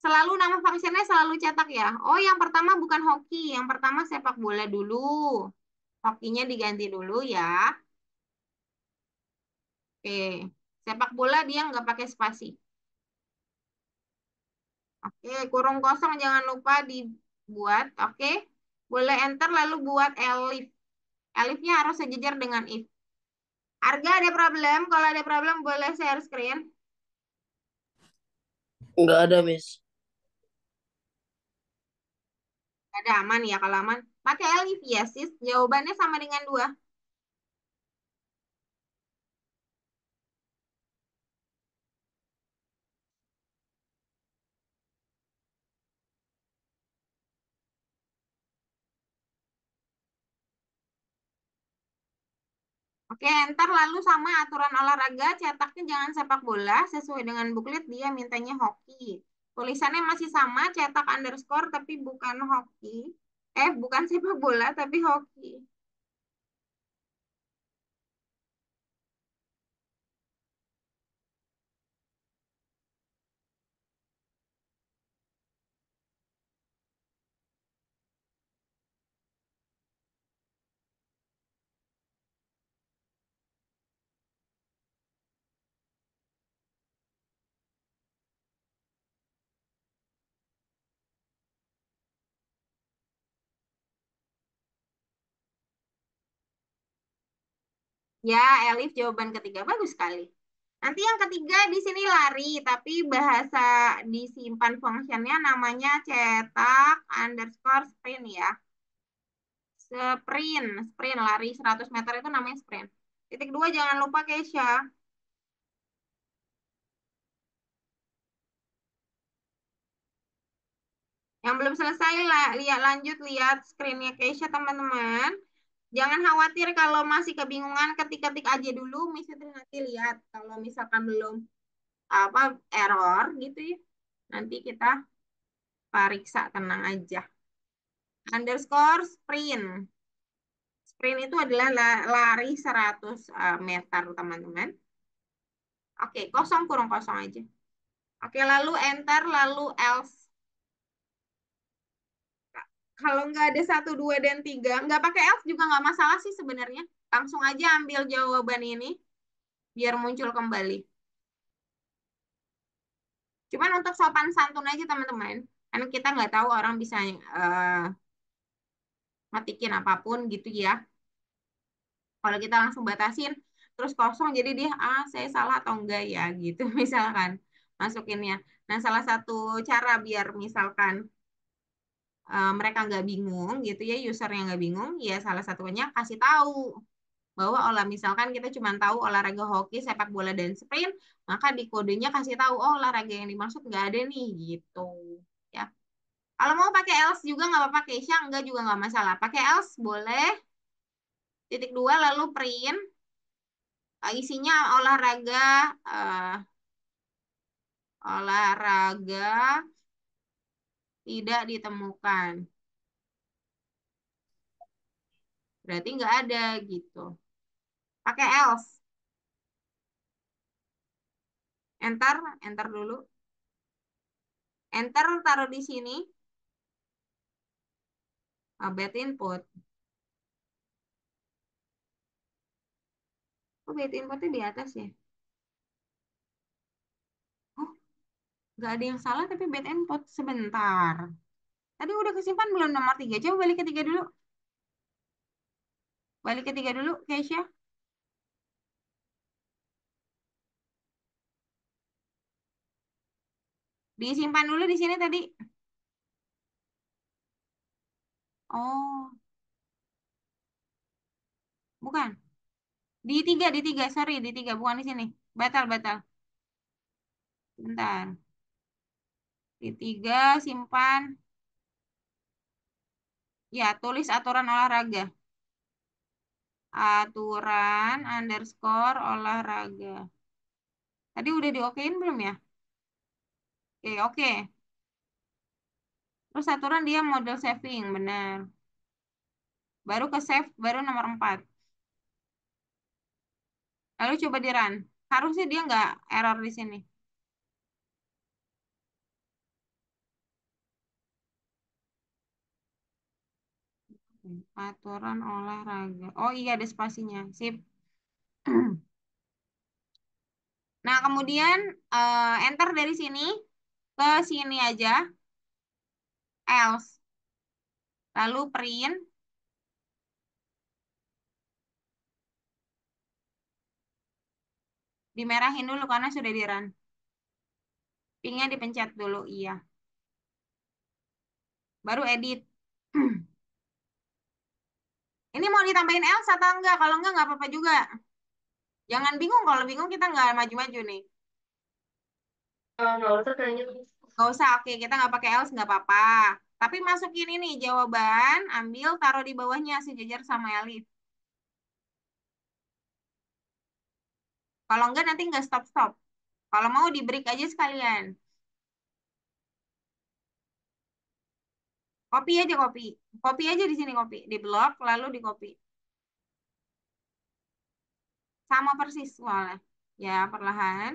Selalu nama fungsinya selalu cetak ya. Oh, yang pertama bukan hoki, yang pertama sepak bola dulu. Hokinya diganti dulu ya. Oke, sepak bola dia nggak pakai spasi. Oke, kurung kosong jangan lupa dibuat. Oke, boleh enter lalu buat elif. Elifnya harus sejajar dengan if. Arga ada problem? Kalau ada problem boleh share screen. Nggak ada, Miss. Ada aman ya kalau aman. Pakai elif ya sis. Jawabannya sama dengan 2. Oke, enter lalu sama aturan olahraga, cetaknya jangan sepak bola, sesuai dengan buklet dia mintanya hoki. Tulisannya masih sama, cetak underscore tapi bukan hoki. Bukan sepak bola tapi hoki. Ya, Elif jawaban ketiga bagus sekali. Nanti yang ketiga di sini lari, tapi bahasa disimpan fungsinya namanya cetak underscore sprint ya. Sprint lari 100 meter itu namanya sprint. Titik dua jangan lupa Keisha. Yang belum selesai lah, lanjut lihat screennya Keisha teman-teman. Jangan khawatir kalau masih kebingungan ketik-ketik aja dulu, Miss Fitri nanti lihat kalau misalkan belum apa error gitu ya. Nanti kita periksa tenang aja. Underscore sprint. Sprint itu adalah lari 100 meter, teman-teman. Oke, kosong kurang kosong aja. Oke, lalu enter, lalu else. Kalau nggak ada satu, dua, dan tiga, nggak pakai else juga nggak masalah sih sebenarnya. Langsung aja ambil jawaban ini biar muncul kembali. Cuman untuk sopan santun aja teman-teman. Karena kita nggak tahu orang bisa ngetikin apapun gitu ya. Kalau kita langsung batasin, terus kosong, jadi dia, saya salah atau enggak ya gitu misalkan masukinnya. Nah, salah satu cara biar misalkan mereka nggak bingung gitu ya, usernya nggak bingung, ya salah satunya kasih tahu bahwa misalkan kita cuma tahu olahraga hoki, sepak bola, dan sprint, maka di kodenya kasih tahu, oh olahraga yang dimaksud nggak ada nih gitu ya. Kalau mau pakai else juga nggak apa-apa, Keisha, enggak juga nggak masalah. Pakai else boleh, titik dua lalu print, isinya olahraga, eh, olahraga tidak ditemukan. Berarti nggak ada gitu. Pakai else. Enter, enter dulu. Enter, taruh di sini. Bad input. Oh, bad inputnya di atas ya? Oh, nggak ada yang salah tapi bad input. Sebentar. Tadi udah kesimpan belum nomor tiga? Coba balik ke tiga dulu. Balik ke tiga dulu, Keisha. Disimpan dulu di sini tadi. Oh, bukan. Di tiga, sorry, di tiga, bukan di sini. Batal, batal. Bentar. Di tiga, simpan. Ya, tulis aturan olahraga. Aturan underscore olahraga. Tadi udah diokein belum ya? Oke, oke. Terus aturan dia model saving, benar. Baru ke save, baru nomor 4. Lalu coba di run. Harusnya dia nggak error di sini. Aturan olahraga. Oh iya, ada spasinya. Sip. Nah, kemudian enter dari sini ke sini aja. Else. Lalu print. Dimerahin dulu karena sudah di run. Pinknya dipencet dulu, iya. Baru edit. Ini mau ditambahin else atau enggak? Kalau enggak, nggak apa-apa juga. Jangan bingung, kalau bingung kita nggak maju-maju nih. Nggak usah kayaknya. Nggak usah, oke, kita nggak pakai else, nggak apa-apa. Tapi masukin ini jawaban, ambil, taruh di bawahnya sejajar sama Elif. Kalau enggak nanti nggak stop-stop. Kalau mau di break aja sekalian. Copy aja, copy. Copy aja di sini, copy. Di blok, lalu di copy. Sama persis soalnya. Ya, perlahan.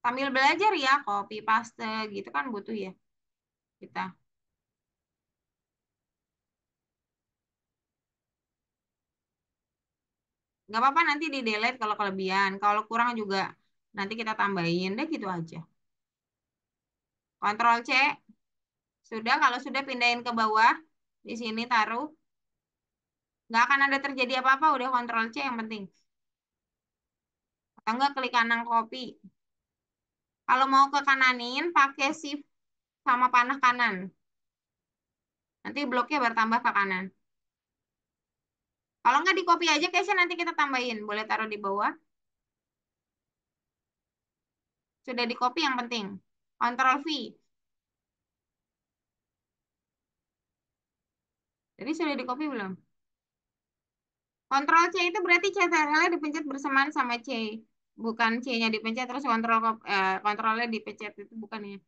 Sambil belajar ya, copy paste gitu kan butuh ya kita. Nggak apa-apa nanti di delete kalau kelebihan. Kalau kurang juga nanti kita tambahin deh gitu aja. Kontrol C. Sudah, kalau sudah pindahin ke bawah. Di sini taruh. Nggak akan ada terjadi apa-apa, udah kontrol C yang penting. Atau enggak klik kanan copy. Kalau mau ke kananin, pakai shift sama panah kanan. Nanti bloknya bertambah ke kanan. Kalau nggak di copy aja, case nanti kita tambahin. Boleh taruh di bawah. Sudah di copy yang penting. Kontrol V. Jadi sudah di copy belum? Kontrol C itu berarti CTRL-nya dipencet bersamaan sama C. Bukan C-nya dipencet terus kontrolnya dipencet, itu bukan ya.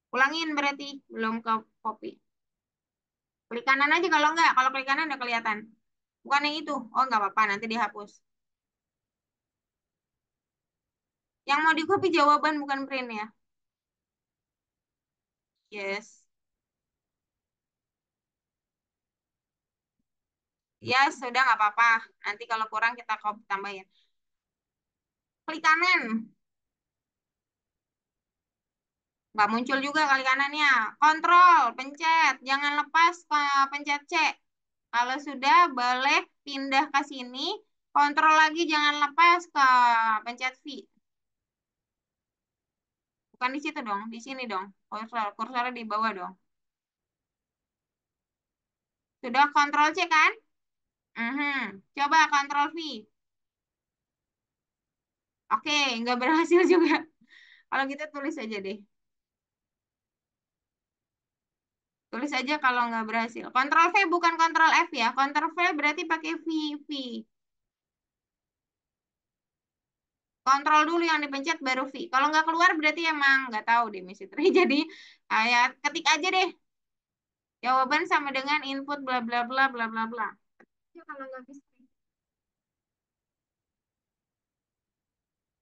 Ulangin berarti belum ke copy. Klik kanan aja kalau enggak. Kalau klik kanan udah kelihatan. Bukan yang itu. Oh, nggak apa-apa, nanti dihapus. Yang mau di copy jawaban bukan print ya. Yes. Ya, sudah nggak apa-apa. Nanti kalau kurang kita tambahin. Klik kanan. Nggak muncul juga klik kanannya. Kontrol, pencet. Jangan lepas ke pencet C. Kalau sudah, boleh pindah ke sini. Kontrol lagi, jangan lepas ke pencet V. Bukan di situ dong, di sini dong. Kursornya di bawah dong. Sudah kontrol C kan? Coba kontrol V. Oke, nggak berhasil juga. Kalau gitu tulis aja deh. Tulis aja kalau nggak berhasil. Kontrol V bukan kontrol F ya. Kontrol V berarti pakai V, V. Kontrol dulu yang dipencet baru V. Kalau nggak keluar berarti emang nggak tahu deh Miss Fitri. Jadi ya ketik aja deh. Jawaban sama dengan input bla bla bla bla bla bla. Ya, kalau nggak bisa.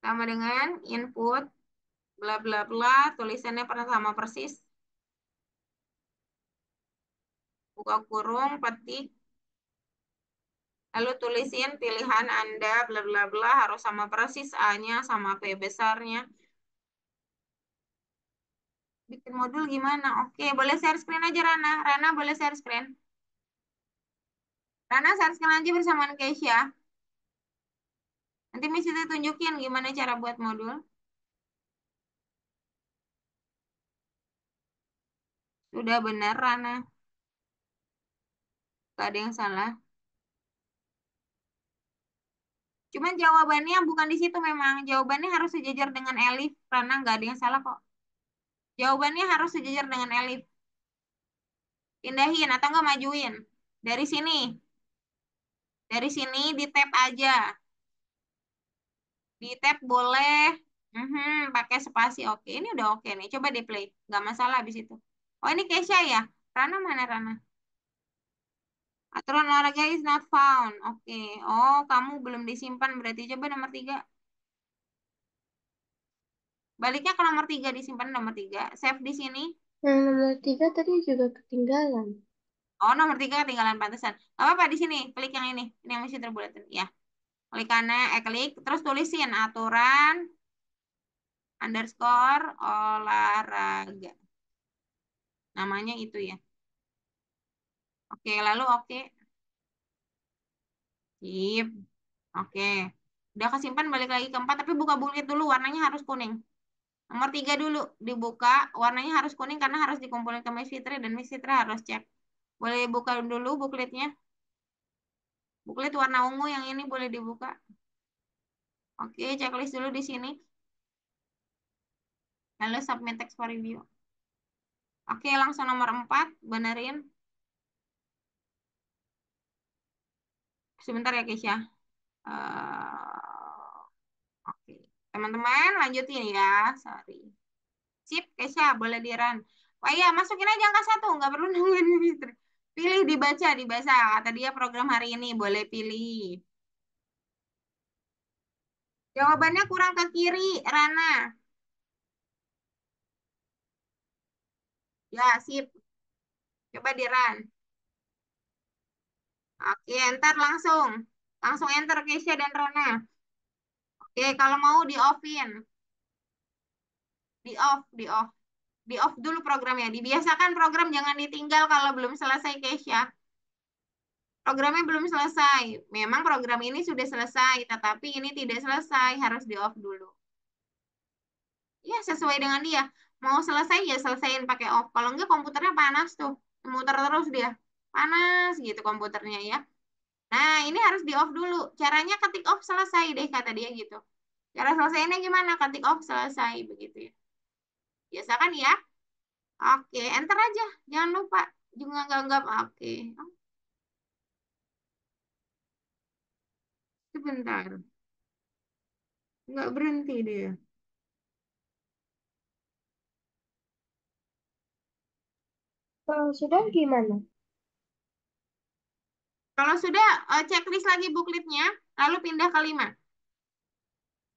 Sama dengan input bla bla bla. Tulisannya pernah sama persis. Buka kurung, petik. Lalu tulisin pilihan Anda bla bla bla harus sama persis A-nya sama P besarnya. Bikin modul gimana? Oke, boleh share screen aja Rana. Rana boleh share screen. Rana share screen aja bersama Keisha. Nanti Miss itu tunjukin gimana cara buat modul. Sudah benar Rana. Gak ada yang salah. Cuman jawabannya bukan di situ memang. Jawabannya harus sejajar dengan Elif. Rana nggak ada yang salah kok. Jawabannya harus sejajar dengan Elif. Pindahin atau nggak majuin. Dari sini. Dari sini di tab aja. Di tab boleh. Pakai spasi. Oke, ini udah oke nih. Coba di play. Nggak masalah habis itu. Oh, ini Kesha ya? Rana mana Rana? Aturan olahraga is not found. Oke. Oh, kamu belum disimpan. Berarti coba nomor 3. Baliknya ke nomor 3. Disimpan nomor 3. Save di sini. Yang nomor 3 tadi juga ketinggalan. Oh, nomor 3 ketinggalan pantesan. Gak apa-apa di sini. Klik yang ini. Ini yang masih terbuletin. Ya. Klik kanan. Klik. Terus tulisin aturan underscore olahraga. Namanya itu ya. Oke, lalu oke. Sip. Oke. Udah kesimpan balik lagi ke 4, tapi buka bulat dulu, warnanya harus kuning. Nomor 3 dulu dibuka, warnanya harus kuning karena harus dikumpulin ke Miss Fitri dan Miss Fitri harus cek. Boleh buka dulu bukletnya. Buklet warna ungu yang ini boleh dibuka. Oke, checklist dulu di sini. Lalu submit text for review. Oke, langsung nomor 4, benerin. Sebentar ya, Keisha. Oke, teman-teman lanjutin ya. Sorry. Sip, Keisha, boleh di-run. Wah iya, masukin aja angka 1, nggak perlu nungguin Fitri. Pilih, dibaca, dibaca. Kata dia program hari ini, boleh pilih. Jawabannya kurang ke kiri, Rana. Ya, sip. Coba di-run. Oke, enter langsung. Langsung enter Keisha dan Rana. Oke, kalau mau di-offin. Di-off, di-off. Di-off dulu programnya. Dibiasakan program jangan ditinggal kalau belum selesai, Keisha. Programnya belum selesai. Memang program ini sudah selesai, tetapi ini tidak selesai. Harus di-off dulu. Ya, sesuai dengan dia. Mau selesai ya selesaiin pakai off. Kalau enggak komputernya panas tuh. Muter terus dia. Panas gitu komputernya ya. Nah, ini harus di-off dulu. Caranya ketik off selesai deh, kata dia gitu. Cara selesainya gimana? Ketik off selesai, begitu ya. Biasakan ya. Oke, enter aja. Jangan lupa. Juga nggak. Oke. Oh, sebentar. Nggak berhenti dia. Kalau sudah gimana? Kalau sudah, checklist lagi bookletnya, lalu pindah ke 5.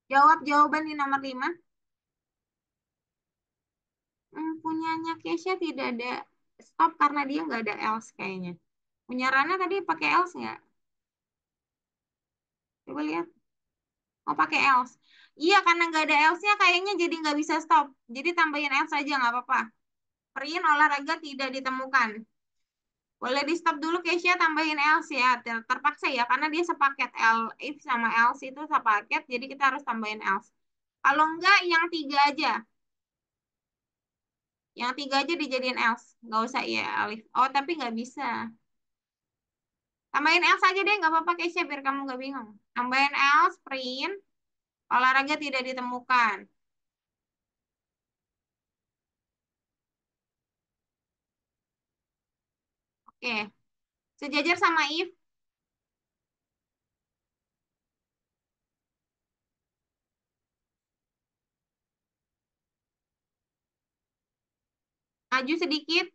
Jawab jawaban di nomor 5. Punyanya Kesha tidak ada stop karena dia nggak ada else kayaknya. Punya Rana tadi pakai else nggak? Coba lihat. Mau pakai else. Iya, karena nggak ada else-nya kayaknya jadi nggak bisa stop. Jadi tambahin else aja nggak apa-apa. Print olahraga tidak ditemukan. Boleh di stop dulu Keisha, tambahin else ya. Terpaksa ya, karena dia sepaket. If sama else itu sepaket, jadi kita harus tambahin else. Kalau enggak, yang tiga aja. Yang tiga aja dijadiin else. Nggak usah ya, Alif. Oh, tapi nggak bisa. Tambahin else aja deh, nggak apa-apa Keisha, biar kamu nggak bingung. Tambahin else, print, olahraga tidak ditemukan. Oke, sejajar sama if. Maju sedikit,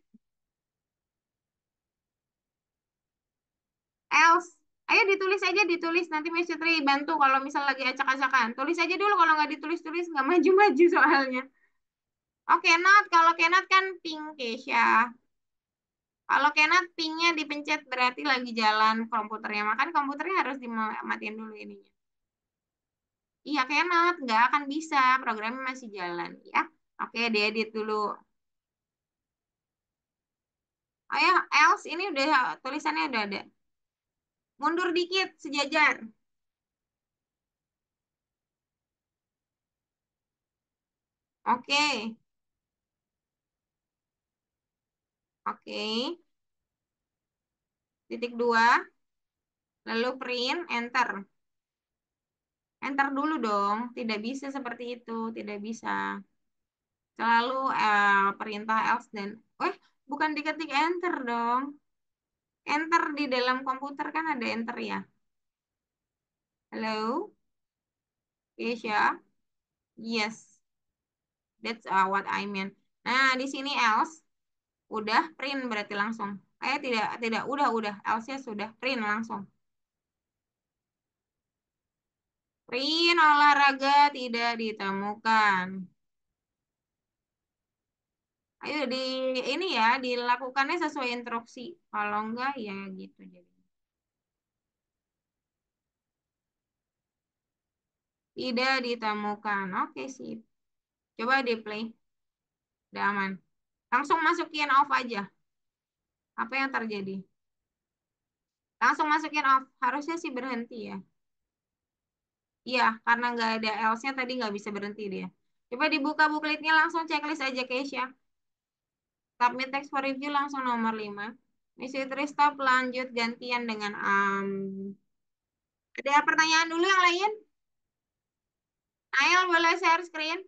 else. Ayo ditulis aja, ditulis. Nanti Miss Fitri bantu kalau misal lagi acak-acakan. Tulis aja dulu, kalau nggak ditulis-tulis nggak maju-maju soalnya. Oke, not. Kalau cannot kan pink, Keisha. Kalau cannot pinknya dipencet berarti lagi jalan komputernya. Makan komputernya harus dimatiin dulu ininya. Iya, cannot. Nggak akan bisa. Programnya masih jalan. Ya. Oke, diedit dulu. Ayo, else ini udah tulisannya udah ada. Mundur dikit, sejajar. Oke, oke. Titik dua, lalu print, enter. Enter dulu dong. Tidak bisa seperti itu, tidak bisa. Selalu perintah else dan, bukan diketik enter dong. Enter di dalam komputer kan ada enter ya. Halo, Keisha? Yes, that's what I mean. Nah, di sini else. Udah print berarti langsung. Tidak, tidak, udah. Else-nya sudah print langsung. Print olahraga tidak ditemukan. Ayo ini ya, dilakukannya sesuai instruksi. Kalau enggak ya gitu jadi. Tidak ditemukan. Oke, sip. Coba di play. Udah aman. Langsung masukin off aja. Apa yang terjadi? Langsung masukin off. Harusnya sih berhenti ya. Iya, karena nggak ada else-nya tadi nggak bisa berhenti dia. Coba dibuka bookletnya langsung checklist aja Keisha. Submit text for review langsung nomor 5. Misi stop lanjut gantian dengan ada pertanyaan dulu yang lain? Nail boleh share screen?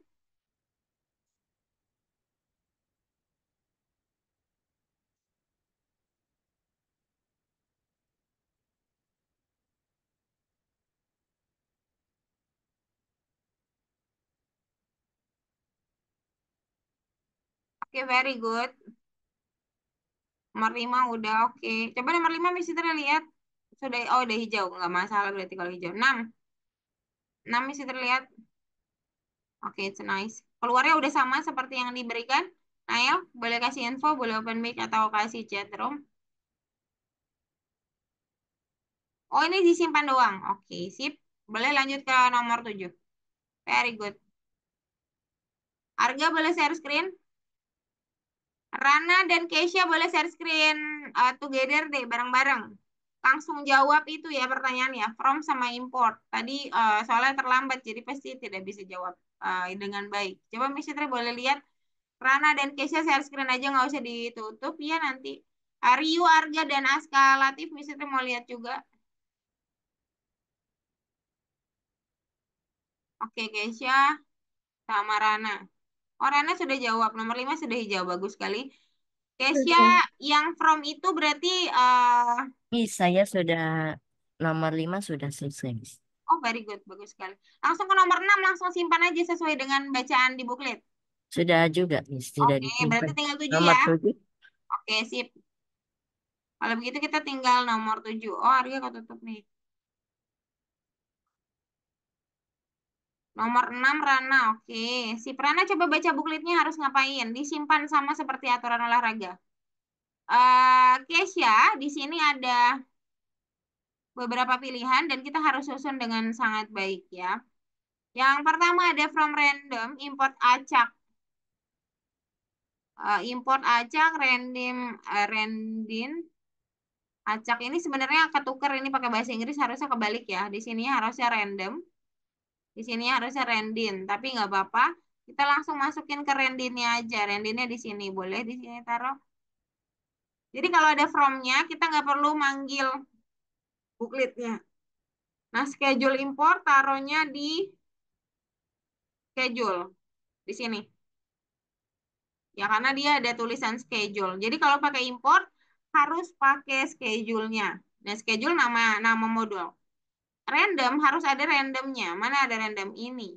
Oke, very good. Nomor 5 udah oke. Coba nomor 5 Miss Citra lihat. Sudah, oh udah hijau. Nggak masalah berarti kalau hijau. 6. 6 Miss Citra lihat. Oke, it's nice. Keluarnya udah sama seperti yang diberikan. Nail, boleh kasih info, boleh open mic atau kasih chat room. Oh, ini disimpan doang. Oke, sip. Boleh lanjut ke nomor 7. Very good. Arga boleh share screen. Rana dan Keisha boleh share screen together deh, bareng-bareng. Langsung jawab itu ya pertanyaannya, from sama import. Tadi soalnya terlambat, jadi pasti tidak bisa jawab dengan baik. Coba Miss Fitri boleh lihat, Rana dan Keisha share screen aja, nggak usah ditutup ya nanti. Rio, Arga, dan Aska Latif, Miss Fitri mau lihat juga. Oke, Keisha sama Rana. Oh, Rana sudah jawab, nomor 5 sudah hijau, bagus sekali. Keisha, Oke. yang from itu berarti Saya sudah nomor 5 sudah selesai, Miss. oh, very good, bagus sekali. Langsung ke nomor 6, langsung simpan aja sesuai dengan bacaan di booklet. Sudah juga, Miss. Sudah Oke, berarti disimpan. tinggal 7 Nomor ya. 7. Oke, sip. Kalau begitu kita tinggal nomor 7. Oh, Arya kok tutup nih. Nomor 6 Rana, oke. Si Rana coba baca bookletnya harus ngapain? Disimpan sama seperti aturan olahraga. Keisha, di sini ada beberapa pilihan dan kita harus susun dengan sangat baik ya. Yang pertama ada from random, import acak. Import acak, random, acak ini sebenarnya ketuker ini pakai bahasa Inggris harusnya kebalik ya. Di sini harusnya random, di sini harusnya randin, tapi nggak apa-apa. Kita langsung masukin ke randinnya aja. Randinnya di sini, boleh di sini taruh. Jadi kalau ada from-nya, kita nggak perlu manggil bookletnya. Nah, schedule import taruhnya di schedule di sini. Ya, karena dia ada tulisan schedule. Jadi kalau pakai import harus pakai schedule-nya. Nah, schedule nama nama modul. Random harus ada randomnya. Mana ada random ini?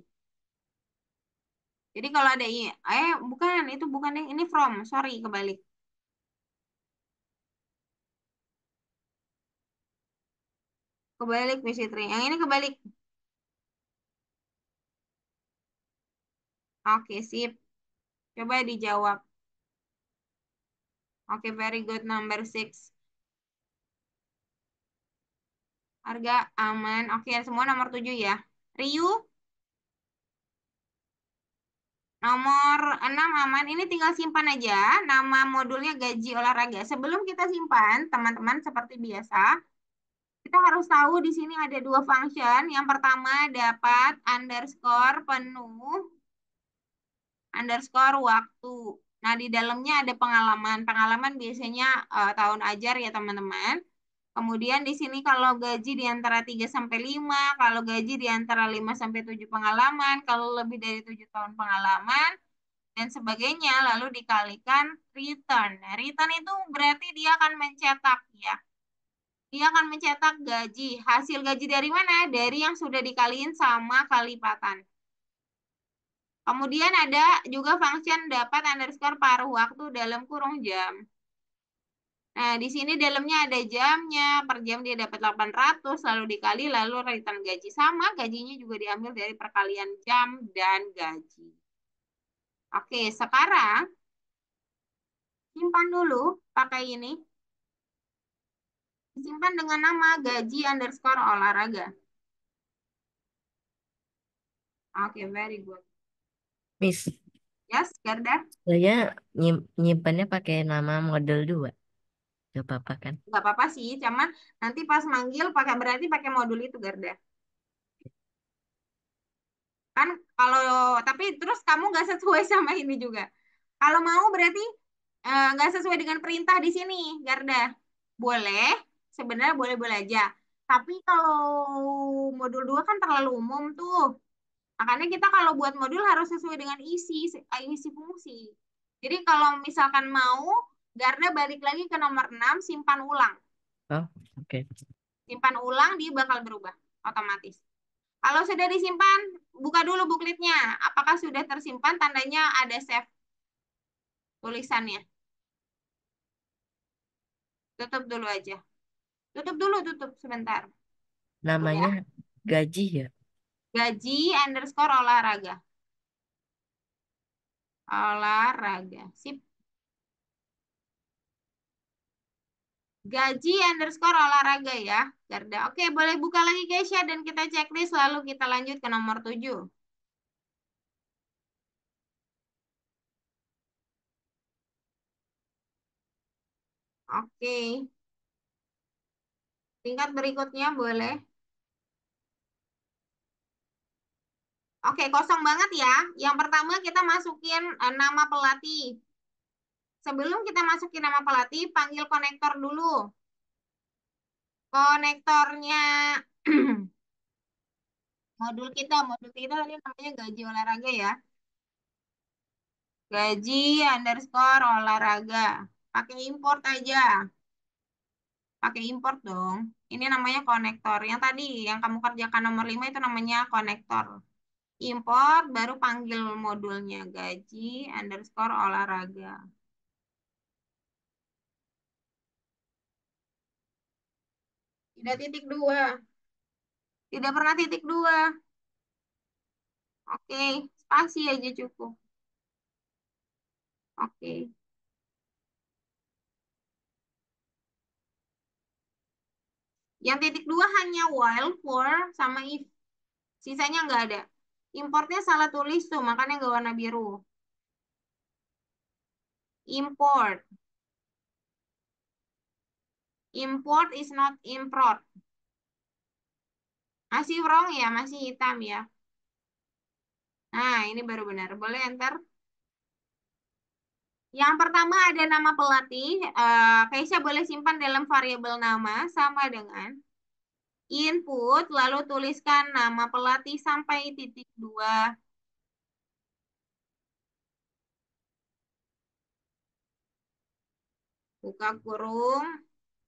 Jadi kalau ada bukan itu bukan ini from, sorry kebalik. Kebalik Miss Fitri. Yang ini kebalik. Oke, sip. Coba dijawab. Oke, very good number six. Harga aman. Oke, semua nomor 7 ya. Ryu, nomor 6 aman. Ini tinggal simpan aja. Nama modulnya gaji olahraga. Sebelum kita simpan, teman-teman seperti biasa, kita harus tahu di sini ada dua function. Yang pertama dapat underscore penuh, underscore waktu. Nah, di dalamnya ada pengalaman. Pengalaman biasanya tahun ajar ya, teman-teman. Kemudian di sini kalau gaji di antara 3 sampai 5, kalau gaji di antara 5 sampai 7 pengalaman, kalau lebih dari 7 tahun pengalaman, dan sebagainya, lalu dikalikan return. Nah, return itu berarti dia akan mencetak ya. Dia akan mencetak gaji. Hasil gaji dari mana? Dari yang sudah dikaliin sama kalipatan. Kemudian ada juga function dapat underscore paruh waktu dalam kurung jam. Nah, di sini dalamnya ada jamnya, per jam dia dapat 800, lalu dikali, lalu return gaji. Sama, gajinya juga diambil dari perkalian jam dan gaji. Oke, sekarang simpan dulu pakai ini. Simpan dengan nama gaji underscore olahraga. Oke, very good. Miss, Yes, Garda? saya nyimpannya pakai nama model 2. Coba apa kan? Nggak apa-apa sih, cuman nanti pas manggil pakai berarti pakai modul itu, Garda. Kan kalau tapi terus kamu nggak sesuai sama ini juga. Kalau mau berarti nggak sesuai dengan perintah di sini, Garda. Boleh, sebenarnya boleh-boleh aja. Tapi kalau modul 2 kan terlalu umum tuh. Makanya kita kalau buat modul harus sesuai dengan isi fungsi. Jadi kalau misalkan mau, Garda balik lagi ke nomor 6 simpan ulang. Oh, oke. Simpan ulang, dia bakal berubah otomatis. Kalau sudah disimpan, buka dulu bookletnya. Apakah sudah tersimpan? Tandanya ada save tulisannya. Tutup dulu aja. Tutup dulu, tutup sebentar. Namanya Udah. gaji ya. Gaji underscore olahraga. Olahraga. Sip. Gaji underscore olahraga ya, Garda. Oke, boleh buka lagi Keisha dan kita checklist lalu kita lanjut ke nomor 7. Oke, tingkat berikutnya boleh. Oke, kosong banget ya. Yang pertama kita masukin nama pelatih. Sebelum kita masukin nama pelatih, panggil konektor dulu. Konektornya modul kita tadi namanya gaji olahraga ya. Gaji underscore olahraga. Pakai import aja. Pakai import dong. Ini namanya konektor. Yang tadi, yang kamu kerjakan nomor 5 itu namanya konektor. Import, baru panggil modulnya. Gaji underscore olahraga. Tidak titik dua. Tidak pernah titik dua. Oke, spasi aja cukup. Oke. Yang titik dua hanya while, for, sama if. Sisanya nggak ada. Importnya salah tulis tuh, makanya nggak warna biru. Import. Import is not import. Masih wrong ya, masih hitam ya. Nah, ini baru benar. Boleh enter. Yang pertama ada nama pelatih. Keisha boleh simpan dalam variabel nama sama dengan input, lalu tuliskan nama pelatih sampai titik dua. Buka kurung,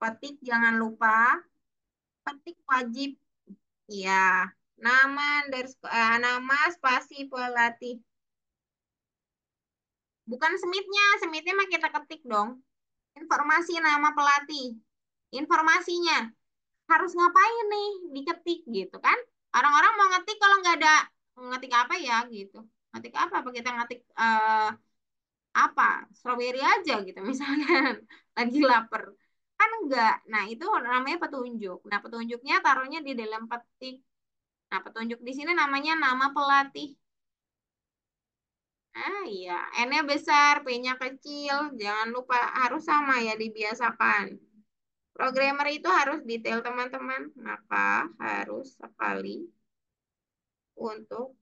petik jangan lupa, petik wajib. Ya, nama spasi pelatih. Bukan semitnya, semitnya mah kita ketik dong. Informasi nama pelatih. Informasinya harus ngapain nih diketik gitu kan? Orang-orang mau ngetik kalau nggak ada ngetik apa ya gitu. Ngetik apa? Apa kita ngetik apa? Strawberry aja gitu misalkan lagi lapar. Kan enggak. Nah, itu namanya petunjuk. Nah, petunjuknya taruhnya di dalam petik. Nah, petunjuk di sini namanya nama pelatih. Ah iya, N-nya besar, P-nya kecil. Jangan lupa harus sama ya dibiasakan. Programmer itu harus detail teman-teman. Maka harus sekali untuk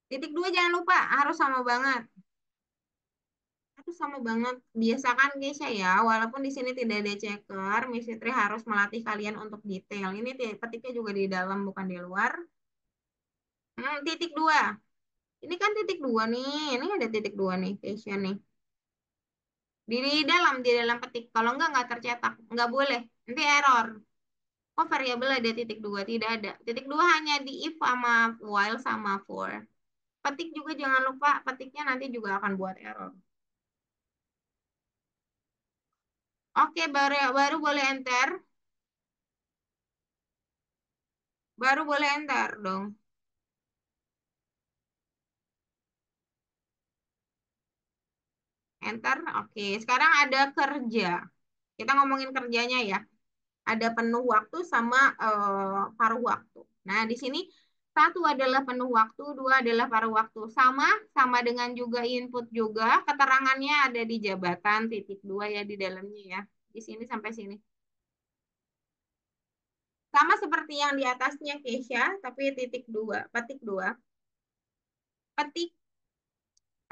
titik dua jangan lupa harus sama banget. Harus sama banget. Biasakan guys ya, walaupun di sini tidak ada checker, Miss Fitri harus melatih kalian untuk detail. Ini petiknya juga di dalam bukan di luar. Titik dua. Ini kan titik dua nih. Ini ada titik dua nih, Keisha nih. Di dalam petik. Kalau nggak tercetak. Nggak boleh. Nanti error. Oh, variabel ada titik dua. Tidak ada. Titik dua hanya di if sama while sama for. Petik juga jangan lupa. Petiknya nanti juga akan buat error. Oke, baru baru boleh enter. Baru boleh enter dong. Enter. Oke, sekarang ada kerja. Kita ngomongin kerjanya ya. Ada penuh waktu sama paruh waktu. Nah, di sini satu adalah penuh waktu, dua adalah paruh waktu. Sama dengan juga input juga. Keterangannya ada di jabatan titik dua ya di dalamnya ya. Di sini sampai sini. Sama seperti yang di atasnya Keisha, tapi titik dua, petik dua. Petik,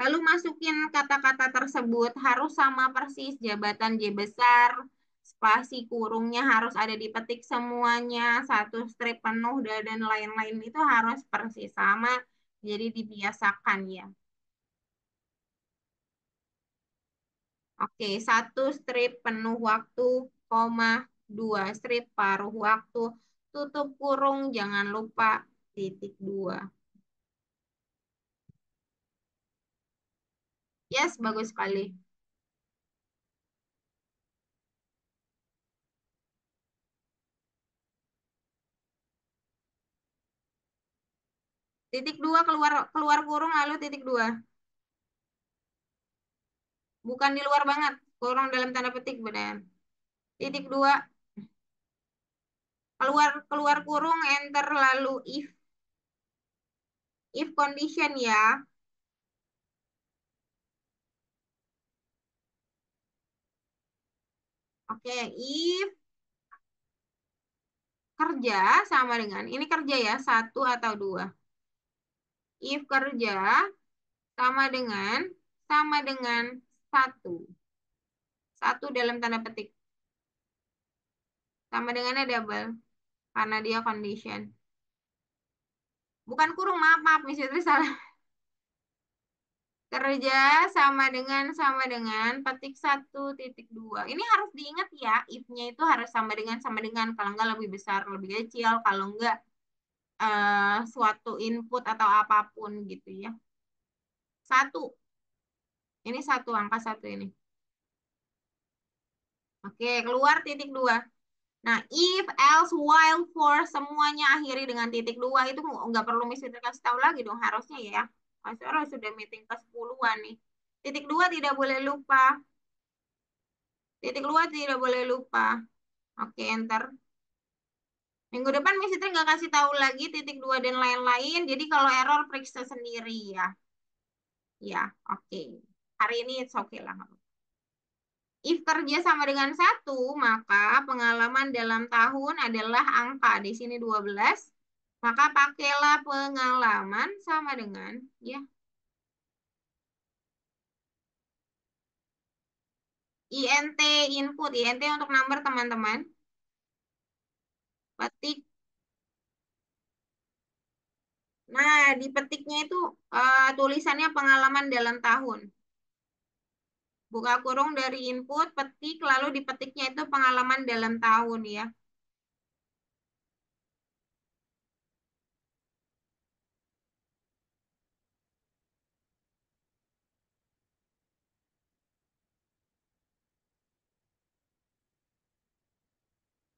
lalu masukin kata-kata tersebut harus sama persis jabatan J besar, spasi kurungnya harus ada di petik semuanya, satu strip penuh dan lain-lain itu harus persis sama. Jadi dibiasakan ya. Oke, satu strip penuh waktu, koma, dua strip paruh waktu, tutup kurung, jangan lupa titik dua. Yes, bagus sekali. Titik dua keluar keluar kurung lalu titik dua. Bukan di luar banget. Kurung dalam tanda petik benar. Titik dua keluar keluar kurung enter lalu if condition ya. Oke, if kerja sama dengan ini kerja ya satu atau dua. If kerja sama dengan satu. Satu dalam tanda petik. Sama dengannya double karena dia condition. Bukan kurung, maaf maaf Miss Fitri salah. Kerja sama dengan petik satu titik dua. Ini harus diingat ya, if-nya itu harus sama dengan, kalau enggak lebih besar, lebih kecil, kalau enggak suatu input atau apapun gitu ya. Satu, ini angka satu ini. Oke, keluar titik dua. Nah, if, else, while, for, semuanya akhiri dengan titik dua itu nggak perlu mesti dikasih tahu lagi dong harusnya ya. Mas Oro sudah meeting ke 10-an nih. Titik dua tidak boleh lupa. Titik dua tidak boleh lupa. Oke, enter. Minggu depan Miss Fitri nggak kasih tahu lagi titik dua dan lain-lain. Jadi kalau error periksa sendiri ya. Ya, oke. Hari ini it's okay lah. If kerja sama dengan satu, maka pengalaman dalam tahun adalah angka. Di sini 12. Maka pakailah pengalaman sama dengan ya INT input. INT untuk number teman-teman. Petik. Nah, di petiknya itu tulisannya pengalaman dalam tahun. Buka kurung dari input, petik, lalu di petiknya itu pengalaman dalam tahun ya.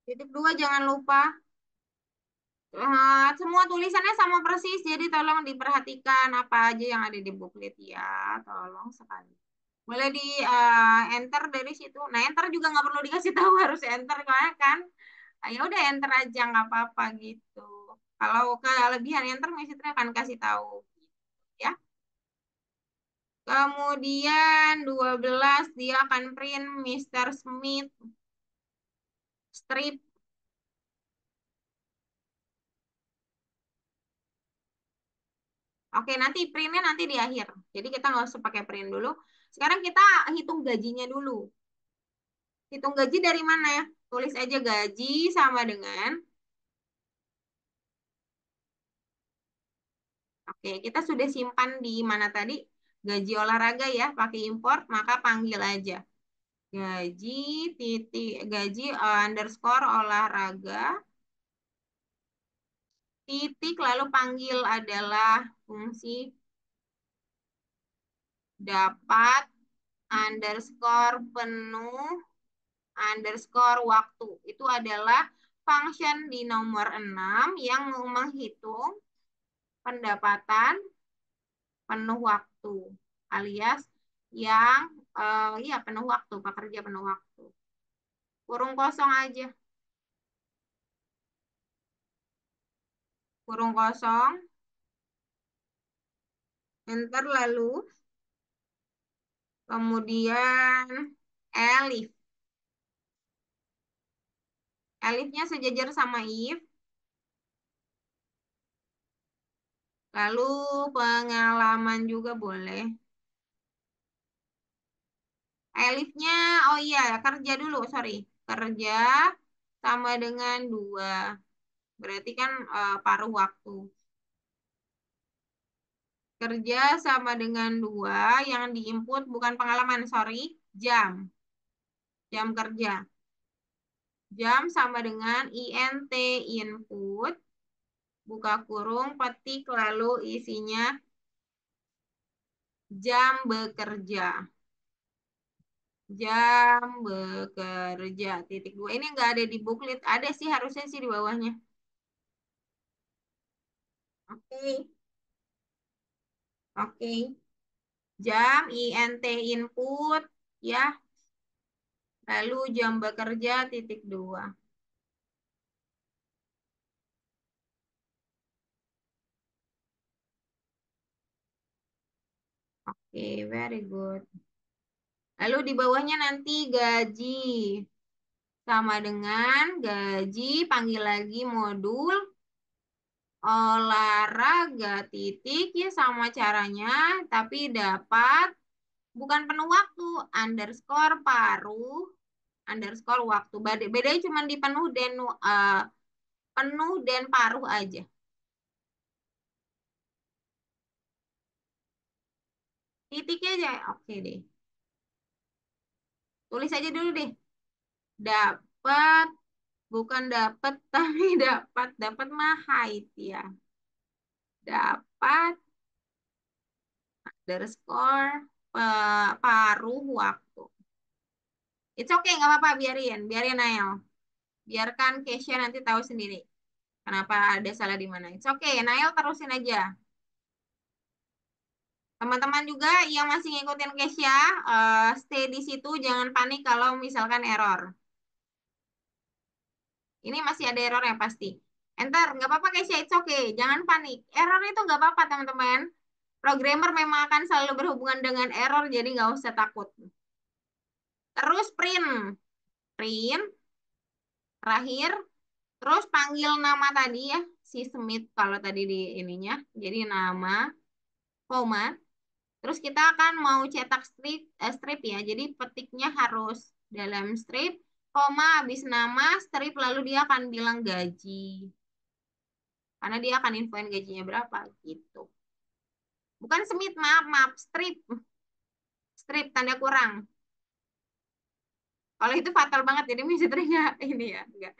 Titik dua jangan lupa. Semua tulisannya sama persis, jadi tolong diperhatikan apa aja yang ada di booklet ya. Tolong sekali. Boleh di enter dari situ. Nah, enter juga nggak perlu dikasih tahu harus enter karena kan. Ya udah enter aja nggak apa-apa gitu. Kalau kelebihan enter, Misalnya akan kasih tahu ya. Kemudian 12 dia akan print Mr. Smith strip. Oke, nanti printnya nanti di akhir. Jadi kita nggak usah pakai print dulu. Sekarang kita hitung gajinya dulu. Hitung gaji dari mana ya? Tulis aja gaji sama dengan. Oke, kita sudah simpan di mana tadi? Gaji olahraga ya, pakai import, maka panggil aja. Gaji titik gaji underscore olahraga titik lalu panggil adalah fungsi dapat underscore penuh underscore waktu. Itu adalah function di nomor 6 yang menghitung pendapatan penuh waktu alias yang ya penuh waktu, pekerja penuh waktu. Kurung kosong aja. Kurung kosong, enter lalu kemudian elif. Elifnya sejajar sama if. Lalu pengalaman juga boleh. Elifnya, oh iya, kerja dulu, sorry. Kerja sama dengan 2. Berarti kan paruh waktu. Kerja sama dengan 2, yang diinput bukan pengalaman, sorry, jam. Jam kerja. Jam sama dengan INT input, buka kurung, petik, lalu isinya jam bekerja. Jam bekerja. Titik 2. Ini nggak ada di booklet. Ada sih, harusnya sih di bawahnya. Oke. Oke. Jam, INT input, ya. Lalu jam bekerja, titik 2. Oke, very good. Lalu di bawahnya nanti gaji. Sama dengan gaji, panggil lagi modul olahraga titik ya sama caranya, tapi dapat bukan penuh waktu, underscore paruh, underscore waktu. Bedanya cuma di penuh dan paruh aja. Titiknya aja, oke deh. Tulis aja dulu deh. Dapat, bukan dapat, tapi dapat mah height ya. Dapat underscore paruh waktu. It's okay, nggak apa-apa, biarin, biarin Nael. Biarkan Kesha nanti tahu sendiri kenapa ada salah di mana. It's okay, Nail terusin aja. Teman-teman juga yang masih ngikutin Kesha, stay di situ, jangan panik kalau misalkan error. Ini masih ada error yang pasti. Enter, nggak apa-apa Kesha, it's okay. Jangan panik. Error itu nggak apa-apa teman-teman. Programmer memang akan selalu berhubungan dengan error, jadi nggak usah takut. Terus print. Print, terakhir. Terus panggil nama tadi ya, si Smith kalau tadi di ininya. Jadi nama, koma. Terus kita akan mau cetak strip ya. Jadi petiknya harus dalam strip, koma, habis nama, strip, lalu dia akan bilang gaji. Karena dia akan infoin gajinya berapa gitu. Bukan Smith, maaf, maaf, strip. Strip, tanda kurang. Kalau itu fatal banget, jadi misalnya ini ya. Enggak.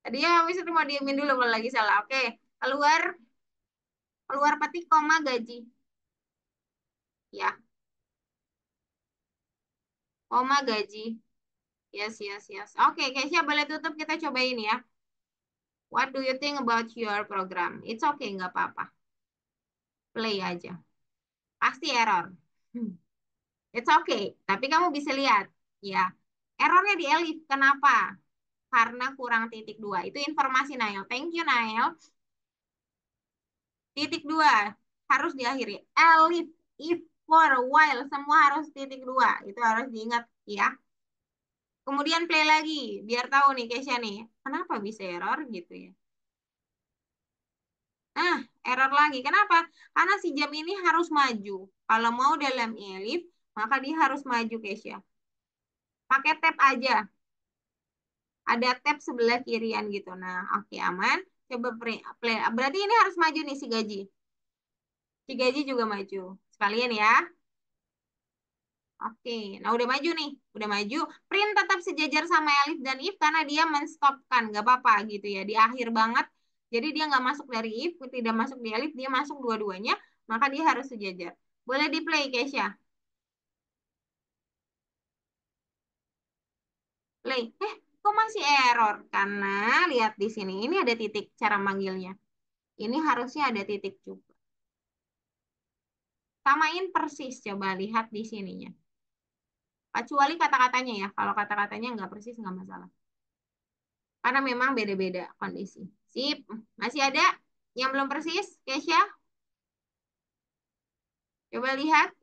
Tadi ya misalnya mau diemin dulu kalau lagi salah. Oke, keluar, keluar petik, koma, gaji. Ya, koma, gaji. Yes, yes, yes. Oke, Keisha boleh tutup, kita cobain ya. What do you think about your program? It's okay, nggak apa-apa. Play aja. Pasti error. It's okay. Tapi kamu bisa lihat, ya. Errornya di Elif. Kenapa? Karena kurang titik dua. Itu informasi Nail. Thank you, Nail. Titik dua harus diakhiri. Elif, if, for, while, semua harus titik dua. Itu harus diingat, ya. Kemudian play lagi, biar tahu nih Keisha nih, kenapa bisa error gitu ya. Nah, error lagi. Kenapa? Karena si jam ini harus maju. Kalau mau dalam Elif, maka dia harus maju, Keisha. Pakai tab aja. Ada tab sebelah kirian gitu. Nah, oke, aman. Coba play. Berarti ini harus maju nih si gaji. Si gaji juga maju. Sekalian ya. Oke, nah udah maju nih. Udah maju. Print tetap sejajar sama Elif dan If karena dia menstopkan. Gak apa-apa gitu ya. Di akhir banget. Jadi dia nggak masuk dari If, tidak masuk di Elif. Dia masuk dua-duanya. Maka dia harus sejajar. Boleh di play, Keisha. Play. Kok masih error? Karena lihat di sini. Ini ada titik cara manggilnya. Ini harusnya ada titik juga. Samain persis. Coba lihat di sininya. Kecuali kata-katanya ya. Kalau kata-katanya nggak persis nggak masalah. Karena memang beda-beda kondisi. Sip. Masih ada yang belum persis, Keisha? Coba lihat.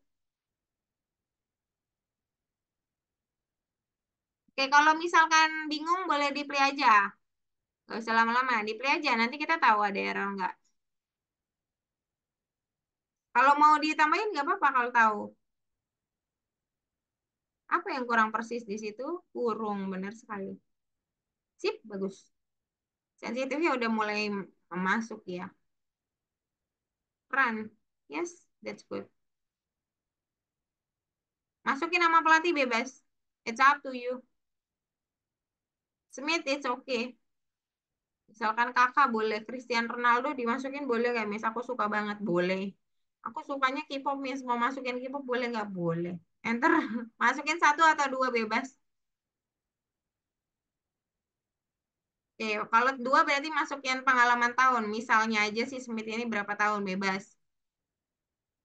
Oke, kalau misalkan bingung boleh di play aja. Gak usah lama-lama, di play aja. Nanti kita tahu ada error nggak. Kalau mau ditambahin nggak apa-apa kalau tahu. Apa yang kurang persis di situ? Kurung, benar sekali. Sip, bagus. Sensitifnya udah mulai masuk ya. Run. Yes, that's good. Masukin nama pelatih bebas. It's up to you. Smith, it's okay. Misalkan kakak boleh Cristiano Ronaldo dimasukin boleh nggak Miss? Aku suka banget boleh. Aku sukanya K-pop Miss. Mau masukin K-pop boleh nggak? Boleh. Enter. Masukin satu atau dua bebas. Oke, kalau dua berarti masukin pengalaman tahun. Misalnya aja si Smith ini berapa tahun bebas.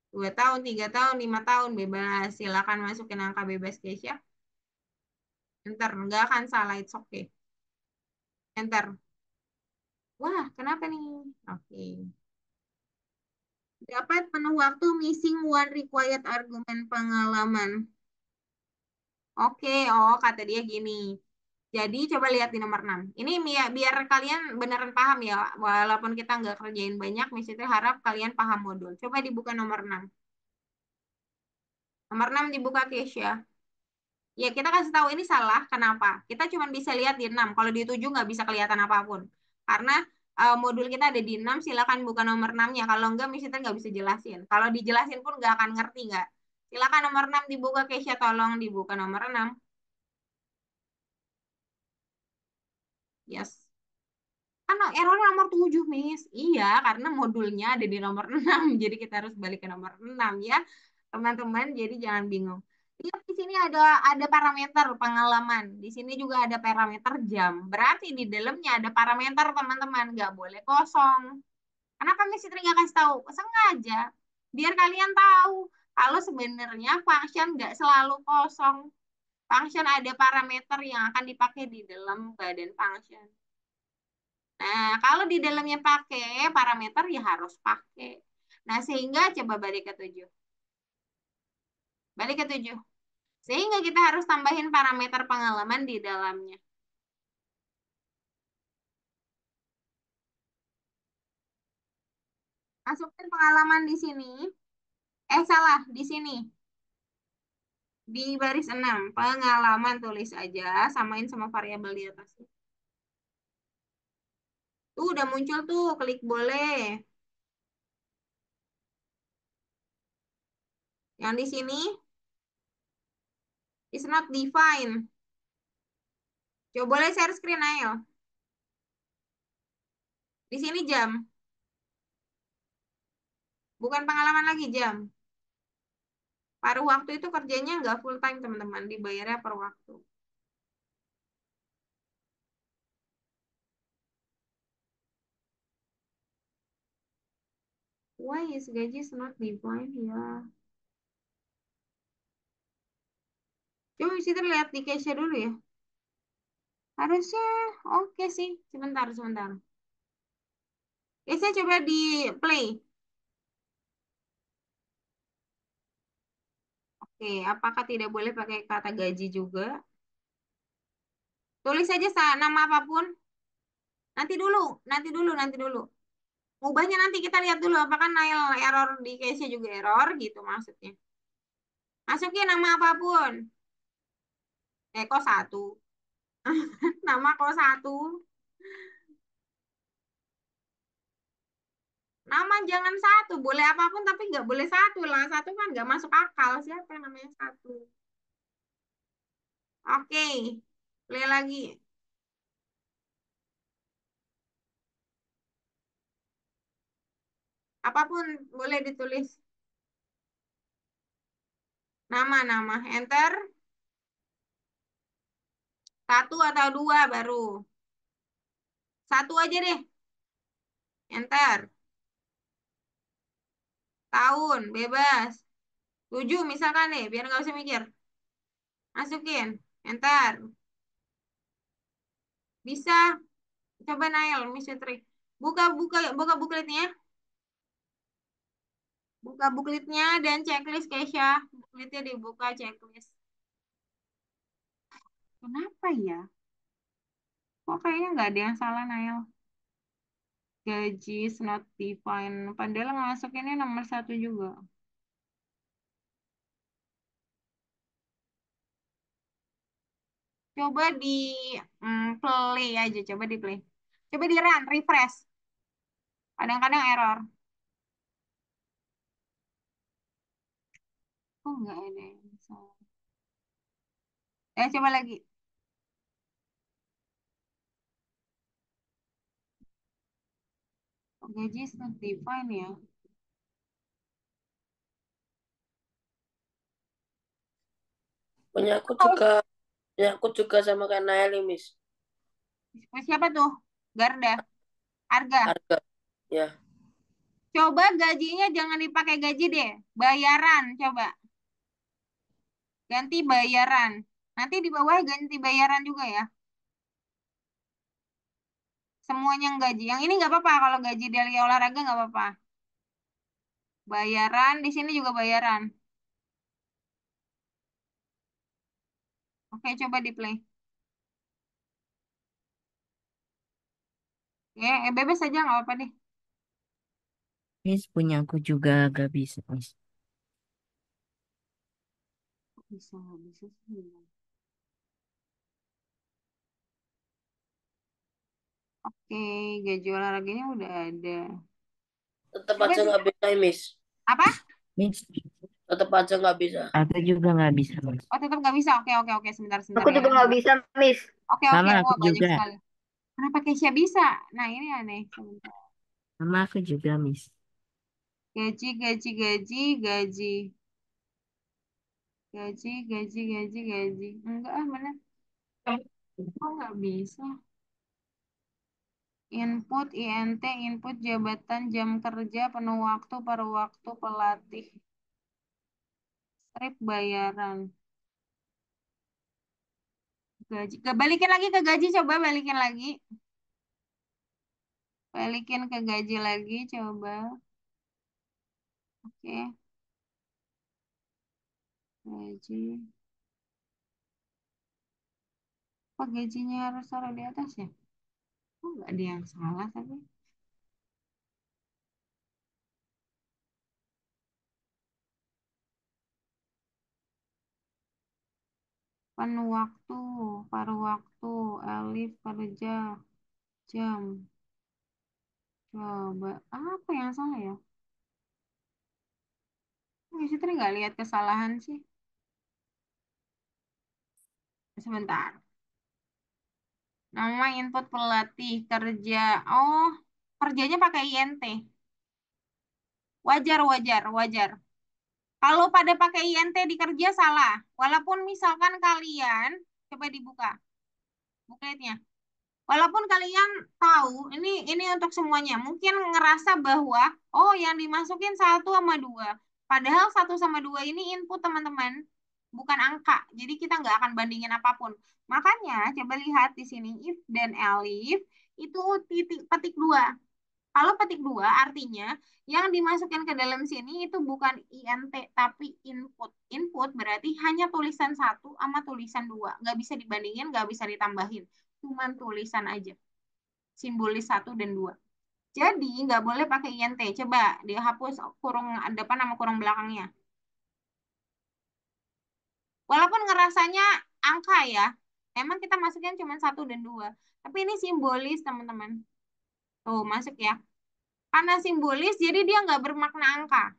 2 tahun, 3 tahun, 5 tahun bebas. Silakan masukin angka bebas guys ya. Enter. Nggak akan salah. It's okay. Enter. Wah, kenapa nih? Oke. Dapat penuh waktu missing one required argumen pengalaman. Oke, oh kata dia gini. Jadi coba lihat di nomor 6. Ini biar kalian beneran paham ya. Walaupun kita nggak kerjain banyak, misalnya harap kalian paham modul. Coba dibuka nomor 6. Nomor 6 dibuka Keisha. Ya kita kasih tahu ini salah. Kenapa? Kita cuma bisa lihat di 6. Kalau di 7 nggak bisa kelihatan apapun. Karena modul kita ada di 6. Silakan buka nomor 6-nya. Kalau enggak, misalnya nggak bisa jelasin. Kalau dijelasin pun nggak akan ngerti nggak. Silakan nomor 6 dibuka Keisha. Tolong dibuka nomor 6. Yes. Kan error nomor 7, Miss. Iya, karena modulnya ada di nomor 6. Jadi kita harus balik ke nomor 6 ya, teman-teman. Jadi jangan bingung. Lihat di sini ada parameter pengalaman. Di sini juga ada parameter jam. Berarti di dalamnya ada parameter teman-teman. Nggak boleh kosong. Kenapa Miss Fitri nggak kasih tahu? Sengaja. Biar kalian tahu kalau sebenarnya function nggak selalu kosong. Function ada parameter yang akan dipakai di dalam badan function. Nah, kalau di dalamnya pakai parameter ya harus pakai. Nah, sehingga coba balik ke 7. Balik ke 7. Sehingga kita harus tambahin parameter pengalaman di dalamnya. Masukin pengalaman di sini. Salah, di sini. Di baris 6. Pengalaman tulis aja, samain sama variabel di atasnya. Tuh udah muncul tuh, klik boleh. Yang di sini is not defined. Coba boleh share screen ayo. Di sini jam, bukan pengalaman lagi jam. Paruh waktu itu kerjanya nggak full time teman-teman, dibayarnya per waktu. Why is gaji is not defined ya? Coba bisa terlihat di Kesha dulu ya. Harusnya oke sih. Sebentar, sebentar. Kesha coba di play. Oke, apakah tidak boleh pakai kata gaji juga? Tulis saja nama apapun. Nanti dulu, nanti dulu, nanti dulu. Ubahnya nanti kita lihat dulu apakah Nail error di case juga error gitu maksudnya. Masukin nama apapun. Kok satu? Nama kok satu? Nama jangan satu, boleh apapun tapi nggak boleh satu lah. Satu kan nggak masuk akal. Siapa yang namanya satu? Oke, play lagi. Apapun boleh ditulis. Nama-nama. Enter. Satu atau dua baru. Satu aja deh. Enter. Tahun, bebas. 7 misalkan deh, biar nggak usah mikir. Masukin. Enter. Bisa. Coba Nail, Miss Fitri. Buka, buka, buka bookletnya. Buka bookletnya dan checklist Kesha. Bookletnya dibuka checklist. Kenapa ya? Kok kayaknya nggak ada yang salah, Nail? Gaji is not defined. Padahal masukinnya nomor satu juga. Coba di play aja. Coba di play. Coba di run, refresh. Kadang-kadang error. Oh, nggak ada yang salah. Coba lagi. Oh, gaji is not defined ya. Punya aku Oh, juga, punya aku juga sama kayak Naeli, Miss. siapa tuh? Garda. Harga. Harga, ya. Coba gajinya jangan dipakai gaji deh. Bayaran, coba. Ganti bayaran. Nanti di bawah ganti bayaran juga ya. Semuanya yang gaji. Yang ini nggak apa-apa. Kalau gaji dari olahraga nggak apa-apa. Bayaran, di sini juga bayaran. Oke, coba di play. Bebas aja nggak apa-apa deh. Miss punya aku juga gak bisa, Miss. Bisa, nggak bisa sih. Oke, gaji olahraganya udah ada. Tetap Coba aja di, nggak bisa, Miss. apa? Miss, Tetap aja nggak bisa. aku juga nggak bisa, Miss. Oh, tetap nggak bisa. Oke, oke, oke. Sebentar, sebentar Aku ya. juga nggak bisa, Miss. Oke, oke. Sama aku Wah, banyak juga. sekali. Kenapa Keisha bisa? Nah, ini aneh. Sebentar. Sama aku juga, Miss. Gaji, gaji, gaji, gaji. Gaji, gaji, gaji, gaji. Enggak ah, mana? Kok nggak bisa? Input, INT, input jabatan, jam kerja, penuh waktu, paruh waktu, pelatih. Strip bayaran. Gaji. Balikin lagi ke gaji, coba balikin lagi. Balikin ke gaji lagi, coba. Oke, gaji. Kok gajinya harus taruh di atas ya? Kok nggak ada yang salah tapi? Penuh waktu, paruh waktu, alif, kerja, jam. Coba, apa yang salah ya? Di situ nggak lihat kesalahan sih. Sebentar. Nama input pelatih kerja. Oh, kerjanya pakai INT. Wajar, wajar, wajar. Kalau pada pakai INT di kerja salah. Walaupun misalkan kalian, coba dibuka bookletnya. Walaupun kalian tahu, ini untuk semuanya. Mungkin ngerasa bahwa, oh yang dimasukin satu sama dua. Padahal satu sama dua ini input teman-teman. Bukan angka. Jadi kita nggak akan bandingin apapun. Makanya coba lihat di sini. If dan elif itu titik petik dua. Kalau petik dua artinya yang dimasukkan ke dalam sini itu bukan INT tapi input. Input berarti hanya tulisan satu sama tulisan dua. Nggak bisa dibandingin, nggak bisa ditambahin. Cuman tulisan aja. Simbolis satu dan dua. Jadi nggak boleh pakai INT. Coba dihapus kurung depan sama kurung belakangnya. Walaupun ngerasanya angka ya. Emang kita masukin cuma satu dan dua. Tapi ini simbolis teman-teman. Tuh masuk ya. Karena simbolis jadi dia nggak bermakna angka.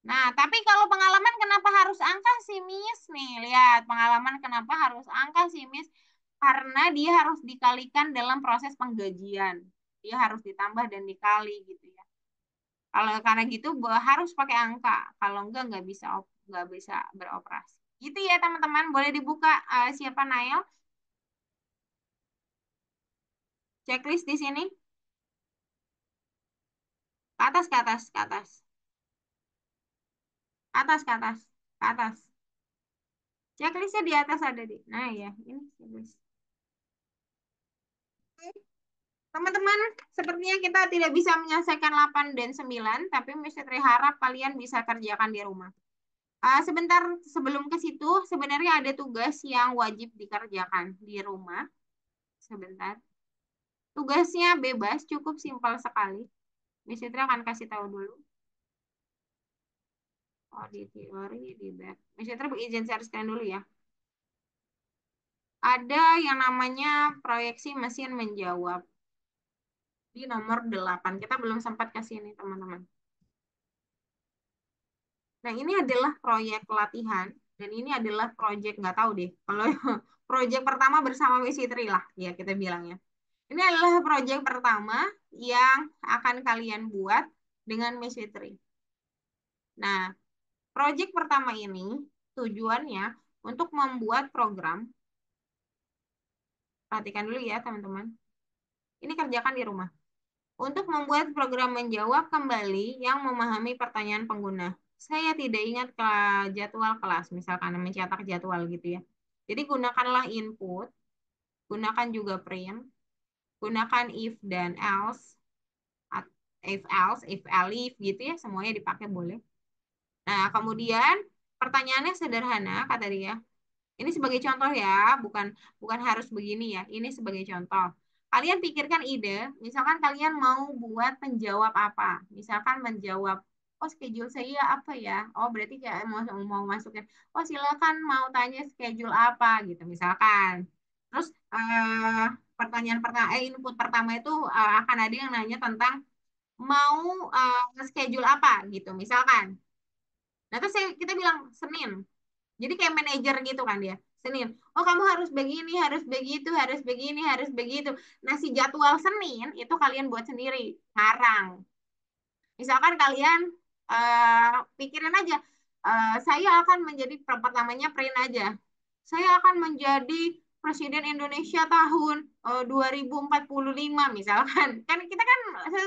Nah, tapi kalau pengalaman kenapa harus angka sih, Miss? Nih, lihat pengalaman kenapa harus angka sih, Miss? Karena dia harus dikalikan dalam proses penggajian. Dia harus ditambah dan dikali gitu ya. Kalau karena gitu harus pakai angka. Kalau nggak bisa nggak bisa beroperasi. Gitu ya teman-teman. Boleh dibuka siapa Nail? Checklist di sini. Ke atas, ke atas, ke atas. Ke atas, ke atas, ke atas. Checklistnya di atas ada di. Nah ya, ini checklist. Teman-teman, sepertinya kita tidak bisa menyelesaikan 8 dan 9, tapi Miss Fitri harap kalian bisa kerjakan di rumah. Sebentar sebelum ke situ, sebenarnya ada tugas yang wajib dikerjakan di rumah. Sebentar. Tugasnya bebas, cukup simpel sekali. Miss Fitri akan kasih tahu dulu. Oh, di teori, di back. Miss Fitri izin share screen dulu ya. Ada yang namanya proyeksi mesin menjawab. Di nomor 8. Kita belum sempat ke sini, teman-teman. Nah, ini adalah proyek latihan dan ini adalah proyek nggak tahu deh. Kalau proyek pertama bersama Miss Fitri lah, ya kita bilangnya. Ini adalah proyek pertama yang akan kalian buat dengan Miss Fitri. Nah, proyek pertama ini tujuannya untuk membuat program. Perhatikan dulu ya, teman-teman. Ini kerjakan di rumah. Untuk membuat program menjawab kembali yang memahami pertanyaan pengguna. Saya tidak ingat ke jadwal kelas, misalkan mencetak jadwal gitu ya. Jadi gunakanlah input, gunakan juga print, gunakan if dan else, if else, if elif gitu ya, semuanya dipakai boleh. Nah, kemudian pertanyaannya sederhana, kata dia. Ini sebagai contoh ya, bukan bukan harus begini ya. Ini sebagai contoh. Kalian pikirkan ide, misalkan kalian mau buat penjawab apa? Misalkan menjawab, oh schedule saya apa ya? Oh berarti kayak mau masukin, oh silakan mau tanya schedule apa gitu misalkan. Terus pertanyaan pertama, input pertama itu akan ada yang nanya tentang mau schedule apa gitu misalkan. Nah terus kita bilang Senin. Jadi kayak manajer gitu kan dia. Senin. Oh kamu harus begini, harus begitu, harus begini, harus begitu. Nah si jadwal Senin itu kalian buat sendiri. Ngarang. Misalkan kalian pikirin aja. Saya akan menjadi pertamanya print aja. Saya akan menjadi Presiden Indonesia tahun 2045 misalkan. Kan kita kan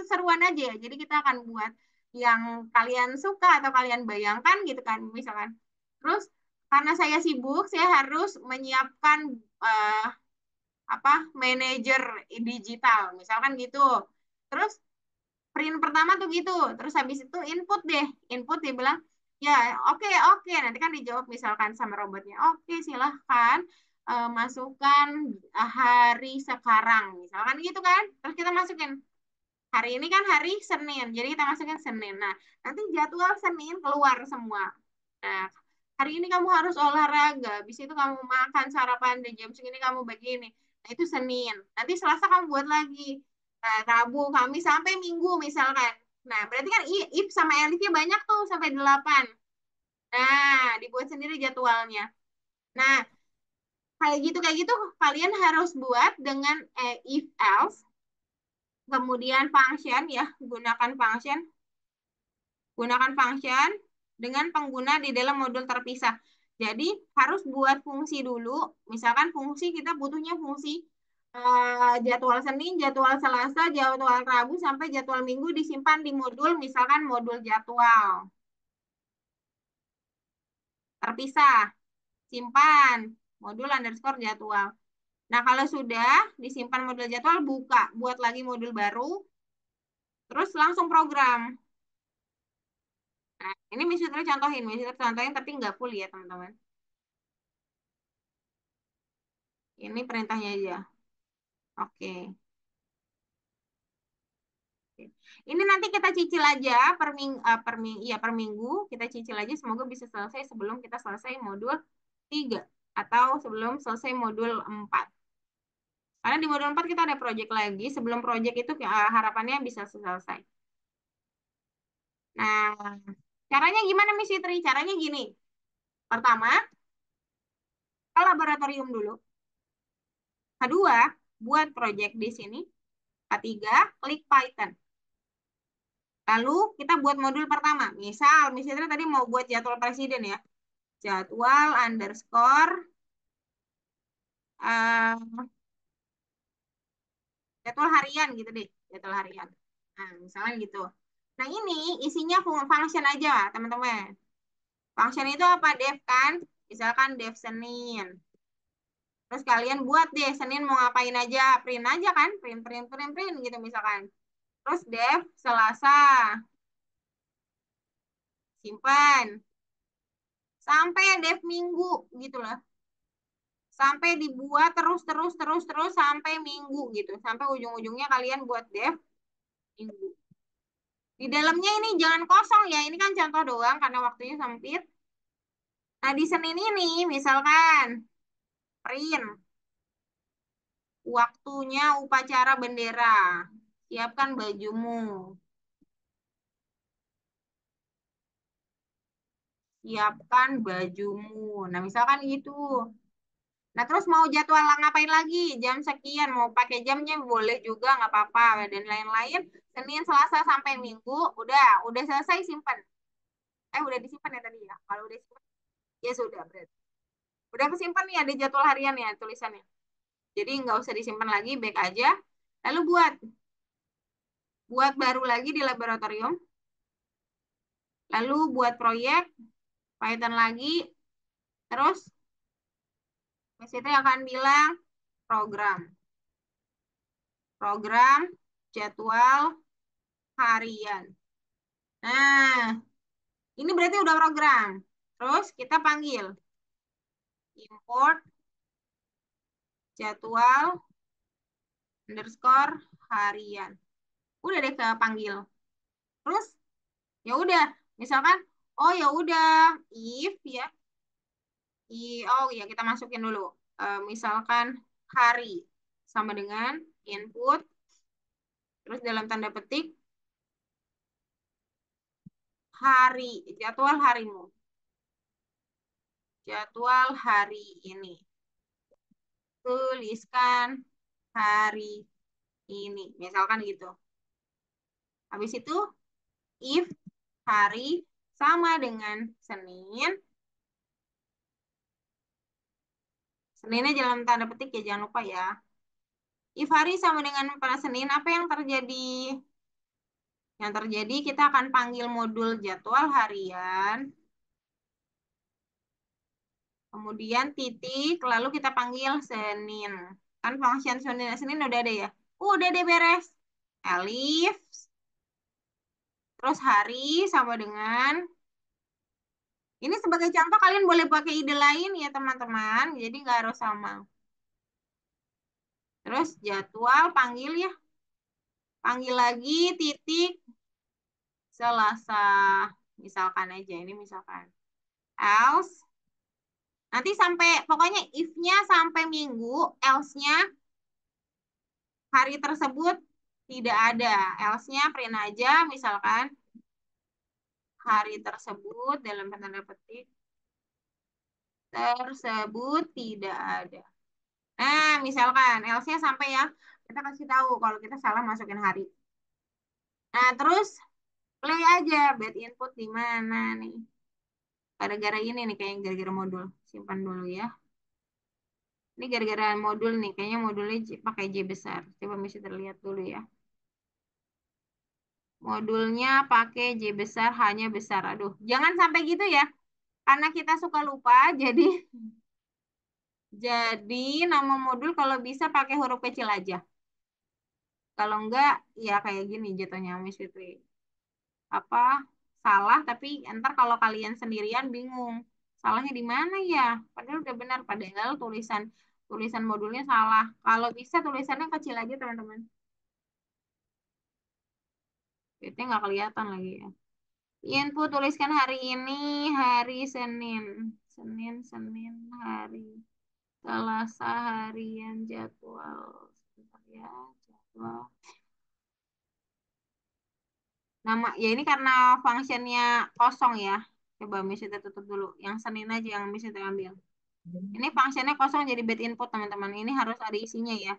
seruan aja ya. Jadi kita akan buat yang kalian suka atau kalian bayangkan gitu kan misalkan. Terus karena saya sibuk, saya harus menyiapkan eh, apa manajer digital misalkan gitu. Terus print pertama tuh gitu. Terus habis itu input deh. Input dia bilang, ya oke oke. Nanti kan dijawab misalkan sama robotnya. Oke silahkan masukkan hari sekarang. Misalkan gitu kan. Terus kita masukin. Hari ini kan hari Senin. Jadi kita masukin Senin. Nah nanti jadwal Senin keluar semua. Nah, hari ini kamu harus olahraga, habis itu kamu makan sarapan dan jam segini kamu begini. Nah, itu Senin. Nanti Selasa kamu buat lagi. Nah, Rabu, Kamis sampai Minggu misalkan. Nah, berarti kan if sama elifnya banyak tuh sampai 8. Nah, dibuat sendiri jadwalnya. Nah, kayak gitu kalian harus buat dengan if else, kemudian function ya, gunakan function dengan pengguna di dalam modul terpisah. Jadi harus buat fungsi dulu. Misalkan fungsi kita butuhnya fungsi jadwal Senin, jadwal Selasa, jadwal Rabu sampai jadwal Minggu disimpan di modul, misalkan modul jadwal terpisah, simpan modul underscore jadwal. Nah kalau sudah disimpan modul jadwal, buka, buat lagi modul baru, terus langsung program. Nah, ini Miss contohin tapi nggak full ya teman-teman. Ini perintahnya aja. Oke. Ini nanti kita cicil aja per minggu kita cicil aja semoga bisa selesai sebelum kita selesai modul 3 atau sebelum selesai modul 4. Karena di modul 4 kita ada project lagi, sebelum project itu harapannya bisa selesai. Nah, caranya gimana Miss Fitri? Caranya gini. Pertama, ke laboratorium dulu. Kedua, buat project di sini. Ketiga, klik Python. Lalu kita buat modul pertama. Misal, misalnya tadi mau buat jadwal presiden ya. Jadwal underscore eh, jadwal harian gitu deh. Jadwal harian. Nah, misalnya gitu. Nah, ini isinya function aja, teman-teman. Function itu apa? Dev kan? Misalkan dev Senin. Terus kalian buat deh, Senin mau ngapain aja. Print aja kan? Print, print, print, print gitu misalkan. Terus dev Selasa. Simpan. Sampai dev Minggu gitu loh. Sampai dibuat terus sampai minggu gitu. Sampai ujung-ujungnya kalian buat dev minggu. Di dalamnya ini jangan kosong ya. Ini kan contoh doang karena waktunya sempit. Nah, di Senin ini misalkan print waktunya upacara bendera. Siapkan bajumu. Siapkan bajumu. Nah, misalkan gitu. Nah, terus mau jadwal ngapain lagi? Jam sekian, mau pakai jamnya boleh juga, nggak apa-apa. Dan lain-lain, Senin, Selasa, sampai Minggu, udah selesai simpan. Udah disimpan ya tadi ya? Kalau udah simpan, ya sudah berarti. Udah kesimpan nih ada jadwal harian ya tulisannya. Jadi nggak usah disimpan lagi, back aja. Lalu buat baru lagi di laboratorium. Lalu buat proyek, Python lagi. Terus, Mas akan bilang program. Program, jadwal, harian. Nah, ini berarti udah program. Terus kita panggil import jadwal underscore harian. Udah deh kepanggil. Terus ya udah, misalkan oh ya udah if ya. Oh ya kita masukin dulu. Misalkan hari sama dengan input terus dalam tanda petik hari, jadwal harimu. Jadwal hari ini. Tuliskan hari ini. Misalkan gitu. Habis itu if hari sama dengan Senin. Seninnya dalam tanda petik ya, jangan lupa ya. If hari sama dengan pada Senin, apa yang terjadi? Yang terjadi kita akan panggil modul jadwal harian. Kemudian titik, lalu kita panggil Senin. Kan function Senin, Senin udah ada ya? Udah deh beres. Elif, terus hari sama dengan, ini sebagai contoh kalian boleh pakai ide lain ya teman-teman. Jadi nggak harus sama. Terus jadwal panggil ya. Panggil lagi titik Selasa. Misalkan aja, ini misalkan. Else. Nanti sampai, pokoknya if-nya sampai minggu, else-nya hari tersebut tidak ada. Else-nya print aja, misalkan hari tersebut dalam tanda petik tersebut tidak ada. Nah, misalkan else-nya sampai ya, kita kasih tahu kalau kita salah masukin hari. Nah, terus play aja bad input di mana nih. Gara-gara ini nih kayak gara-gara modul. Simpan dulu ya. Ini gara-gara modul nih, kayaknya modulnya pakai J besar. Coba bisa terlihat dulu ya. Modulnya pakai J besar, hanya besar. Aduh, jangan sampai gitu ya. Karena kita suka lupa, jadi nama modul kalau bisa pakai huruf kecil aja. Kalau enggak, ya kayak gini jatuhnya Miss Fitri. Apa salah, tapi ntar kalau kalian sendirian bingung. Salahnya di mana ya? Padahal udah benar, padahal tulisan tulisan modulnya salah. Kalau bisa tulisannya kecil aja teman-teman. Itu nggak kelihatan lagi ya. Input tuliskan hari ini, hari Senin. Senin, Senin, hari Selasa, harian jadwal. Sebentar ya, jadwal. Nama, ya ini karena fungsinya kosong ya. Coba Miss kita tutup dulu. Yang Senin aja yang Miss kita ambil. Ini fungsinya kosong jadi bad input teman-teman. Ini harus ada isinya ya.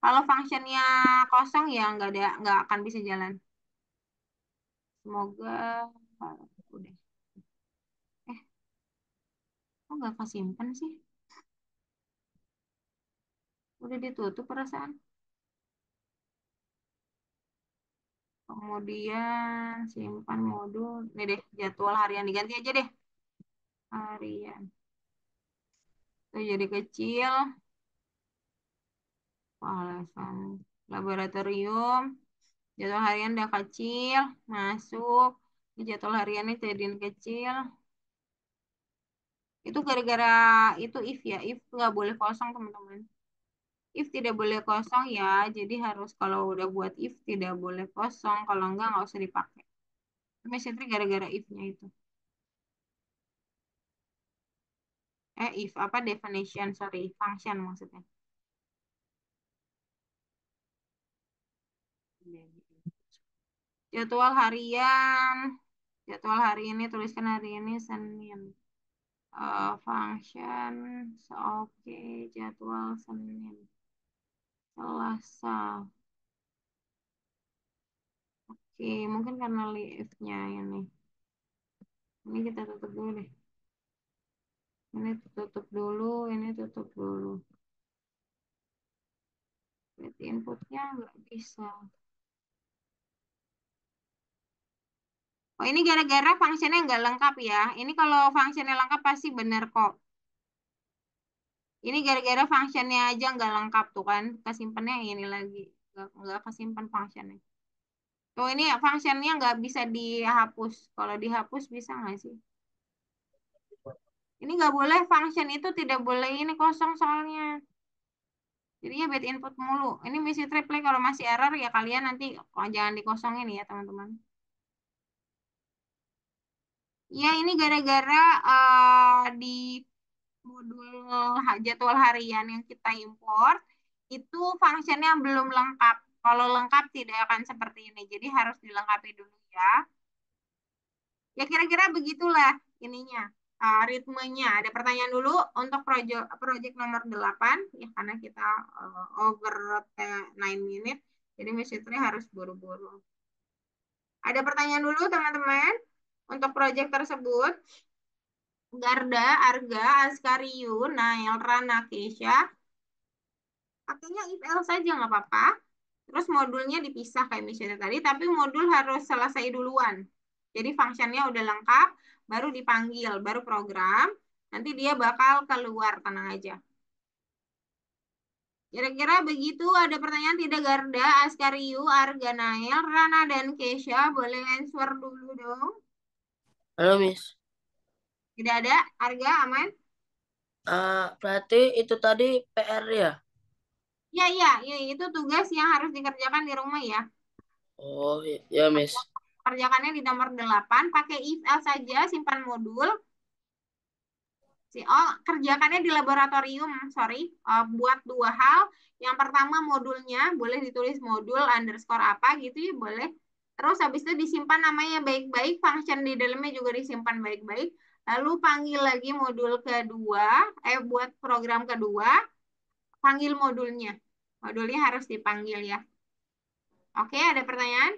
Kalau fungsinya kosong ya nggak akan bisa jalan. Semoga udah. Eh, kok nggak kesimpan sih? Udah ditutup perasaan. Kemudian simpan modul. Nih deh, jadwal harian diganti aja deh. Harian. Itu jadi kecil. Alasan laboratorium. Jadwal harian udah kecil. Masuk. Ini jadwal hariannya jadiin kecil. Itu gara-gara itu if ya. If nggak boleh kosong teman-teman. If tidak boleh kosong ya. Jadi harus kalau udah buat if tidak boleh kosong. Kalau nggak usah dipakai. Itu gara-gara if-nya itu. If apa definition, sorry, function maksudnya. Jadwal harian, jadwal hari ini tuliskan hari ini Senin. Function, oke, jadwal Senin, Selasa. Oke, mungkin karena liftnya ini. Ini kita tutup dulu deh. Ini tutup dulu, ini tutup dulu. Berarti inputnya nggak bisa. Oh, ini gara-gara fungsinya nggak lengkap ya. Ini kalau fungsinya lengkap pasti benar kok. Ini gara-gara fungsinya aja nggak lengkap tuh kan. Kesimpannya ini lagi. Nggak kesimpan fungsinya. Tuh ini fungsinya nggak bisa dihapus. Kalau dihapus bisa nggak sih? Ini nggak boleh, function itu tidak boleh ini kosong soalnya. Jadinya bad input mulu. Ini misi triplek kalau masih error ya kalian nanti jangan dikosongin ya teman-teman. Ya ini gara-gara di modul jadwal harian yang kita import itu fungsinya belum lengkap. Kalau lengkap tidak akan seperti ini. Jadi harus dilengkapi dulu ya. Ya kira-kira begitulah ininya. Ritmenya. Ada pertanyaan dulu untuk project nomor 8 ya karena kita over 9 minute. Jadi Miss Fitri harus buru-buru. Ada pertanyaan dulu teman-teman? Untuk proyek tersebut, Garda, Arga, Askariu, Nael, Rana, Kesha, pakainya if else saja nggak apa-apa. Terus modulnya dipisah kayak misalnya tadi, tapi modul harus selesai duluan. Jadi fungsinya udah lengkap, baru dipanggil, baru program. Nanti dia bakal keluar, tenang aja. Kira-kira begitu, ada pertanyaan tidak Garda, Askariu, Arga, Nael, Rana, dan Kesha? Boleh answer dulu dong. Halo, Miss. Tidak ada? Arga, aman? Berarti itu tadi PR ya? Ya, ya, ya, itu tugas yang harus dikerjakan di rumah ya. Oh, ya, Miss. Kerjakannya di nomor 8, pakai if else saja, simpan modul. Oh, kerjakannya di laboratorium, sorry. Buat dua hal. Yang pertama modulnya, boleh ditulis modul underscore apa gitu ya, boleh. Terus habis itu disimpan namanya baik-baik, function di dalamnya juga disimpan baik-baik. Lalu panggil lagi modul kedua, buat program kedua, panggil modulnya. Modulnya harus dipanggil ya. Oke, ada pertanyaan?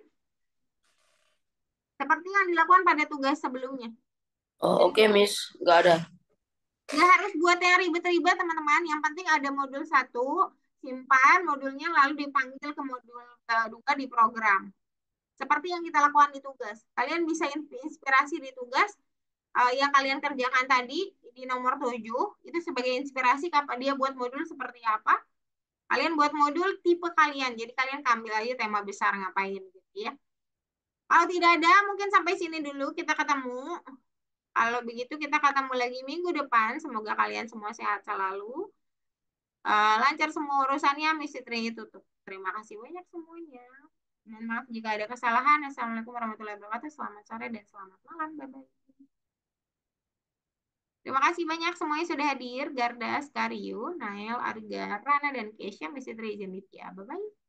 Seperti yang dilakukan pada tugas sebelumnya. Oh, oke, Miss. Nggak ada. Nggak harus buat yang ribet-ribet, teman-teman. Yang penting ada modul 1, simpan modulnya, lalu dipanggil ke modul kedua di program. Seperti yang kita lakukan di tugas. Kalian bisa inspirasi di tugas yang kalian kerjakan tadi di nomor 7, itu sebagai inspirasi kapan dia buat modul seperti apa. Kalian buat modul tipe kalian. Jadi kalian ambil aja tema besar ngapain gitu ya. Kalau tidak ada, mungkin sampai sini dulu kita ketemu. Kalau begitu kita ketemu lagi minggu depan. Semoga kalian semua sehat selalu. Lancar semua urusannya, Miss Fitri tutup. Terima kasih banyak semuanya. Mohon maaf jika ada kesalahan. Assalamualaikum warahmatullahi wabarakatuh. Selamat sore dan selamat malam. Bye-bye. Terima kasih banyak semuanya sudah hadir. Garda, Skariu, Nael, Arga, Rana, dan Kesha. Miss Fitri izin ya. Bye-bye.